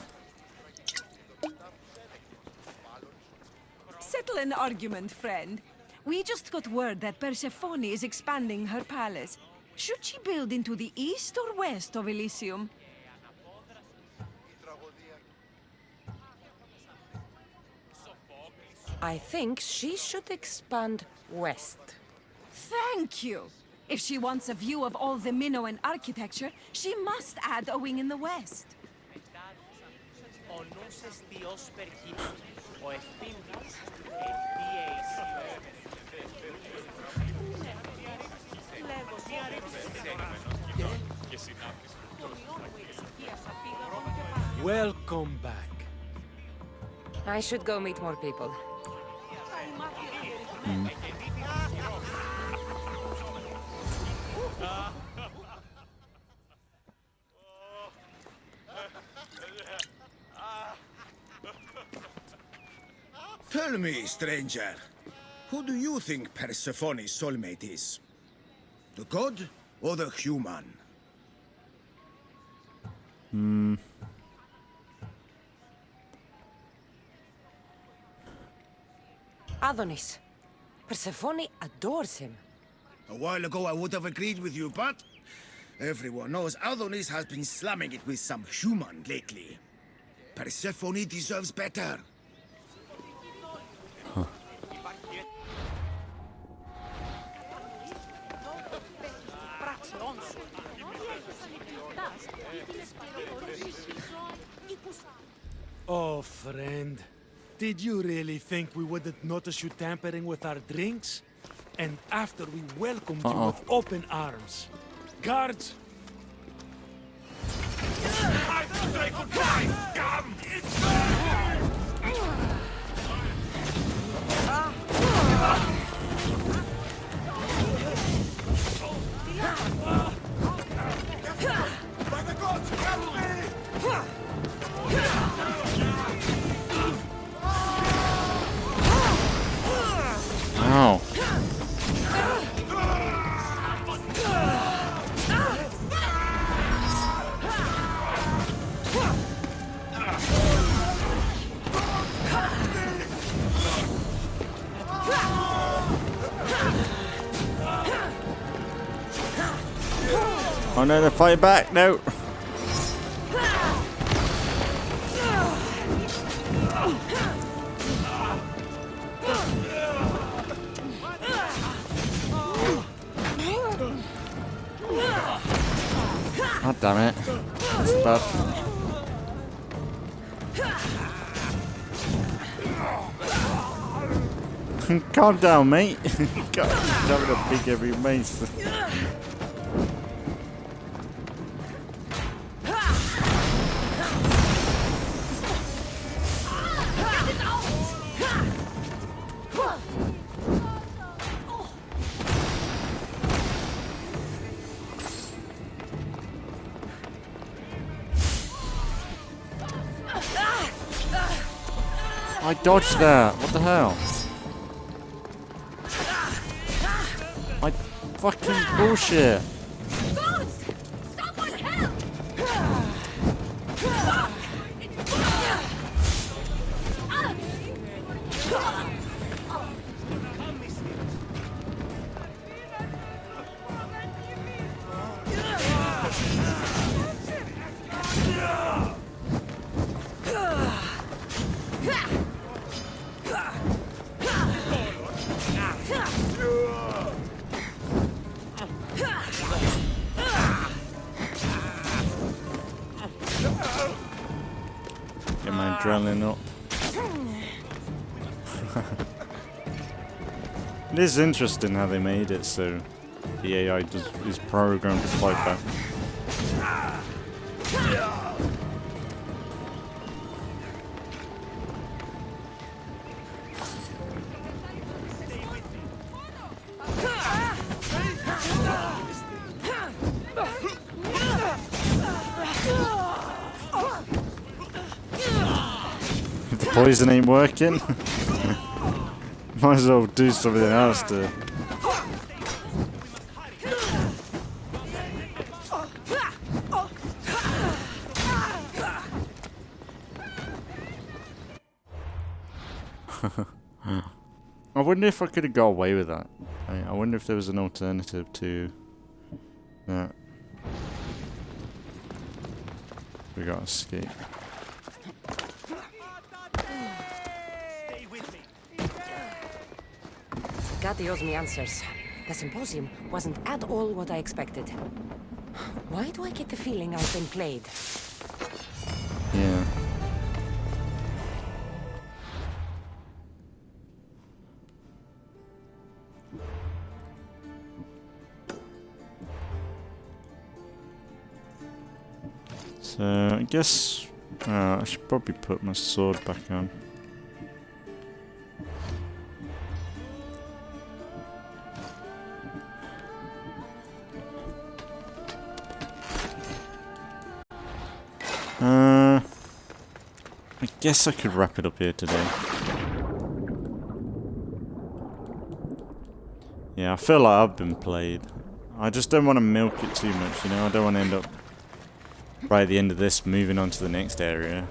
Settle an argument, friend. We just got word that Persephone is expanding her palace. Should she build into the east or west of Elysium? I think she should expand west. Thank you! If she wants a view of all the Minoan architecture, she must add a wing in the west. Welcome back. I should go meet more people. Tell me, stranger, who do you think Persephone's soulmate is? The god or the human? Adonis. Persephone adores him. A while ago I would have agreed with you, but everyone knows Adonis has been slamming it with some human lately. Persephone deserves better. Oh, friend. Did you really think we wouldn't notice you tampering with our drinks? And after we welcomed you with open arms. Guards! I say goodbye, scum! By the gods, help me! Ow. Oh no, they're fighting back, no! God damn it. That's bad. Calm down, mate. God, having a big heavy mace. I dodged that. What the hell? I fucking bullshit. Someone help! adrenaline up. It is interesting how they made it so the AI is programmed to fight back. If the poison ain't working, might as well do something else to. I wonder if I could have got away with that. I wonder if there was an alternative to that. We gotta escape. Gatti owes me answers. The symposium wasn't at all what I expected. Why do I get the feeling I've been played? Yeah. So, I guess I should probably put my sword back on. I guess I could wrap it up here today. Yeah, I feel like I've been played. I just don't want to milk it too much, you know? I don't want to end up right at the end of this moving on to the next area.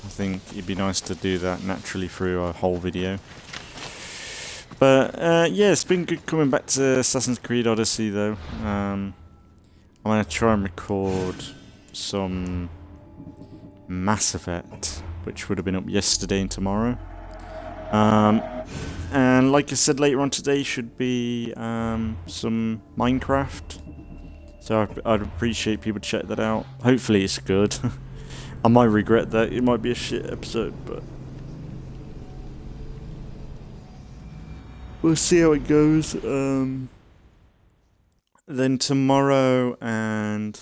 I think it'd be nice to do that naturally through a whole video. But yeah, it's been good coming back to Assassin's Creed Odyssey though. I'm going to try and record some Mass Effect, which would have been up yesterday and tomorrow. And like I said, later on today should be some Minecraft. So I'd appreciate people to check that out. Hopefully it's good. I might regret that. It might be a shit episode, but we'll see how it goes. Then tomorrow and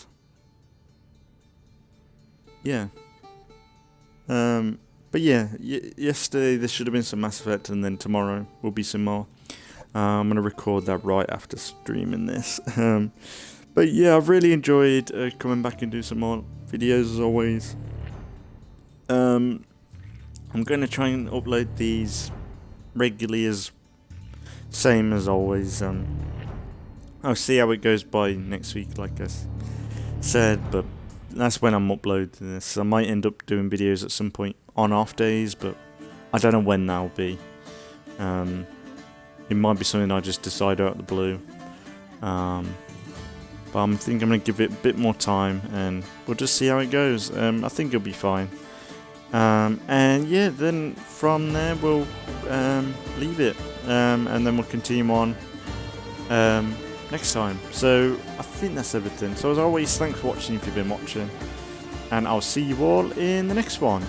yeah. But yeah, yesterday there should have been some Mass Effect, and then tomorrow will be some more. I'm gonna record that right after streaming this. But yeah, I've really enjoyed coming back and do some more videos as always. I'm gonna try and upload these regularly, as same as always. I'll see how it goes by next week, like I said, but that's when I'm uploading this. I might end up doing videos at some point on off days, but I don't know when that'll be. It might be something I just decide out of the blue. But I think I'm going to give it a bit more time, and we'll just see how it goes. I think it'll be fine. And yeah, then from there we'll leave it, and then we'll continue on next time. So I think that's everything. So as always, thanks for watching if you've been watching, and I'll see you all in the next one.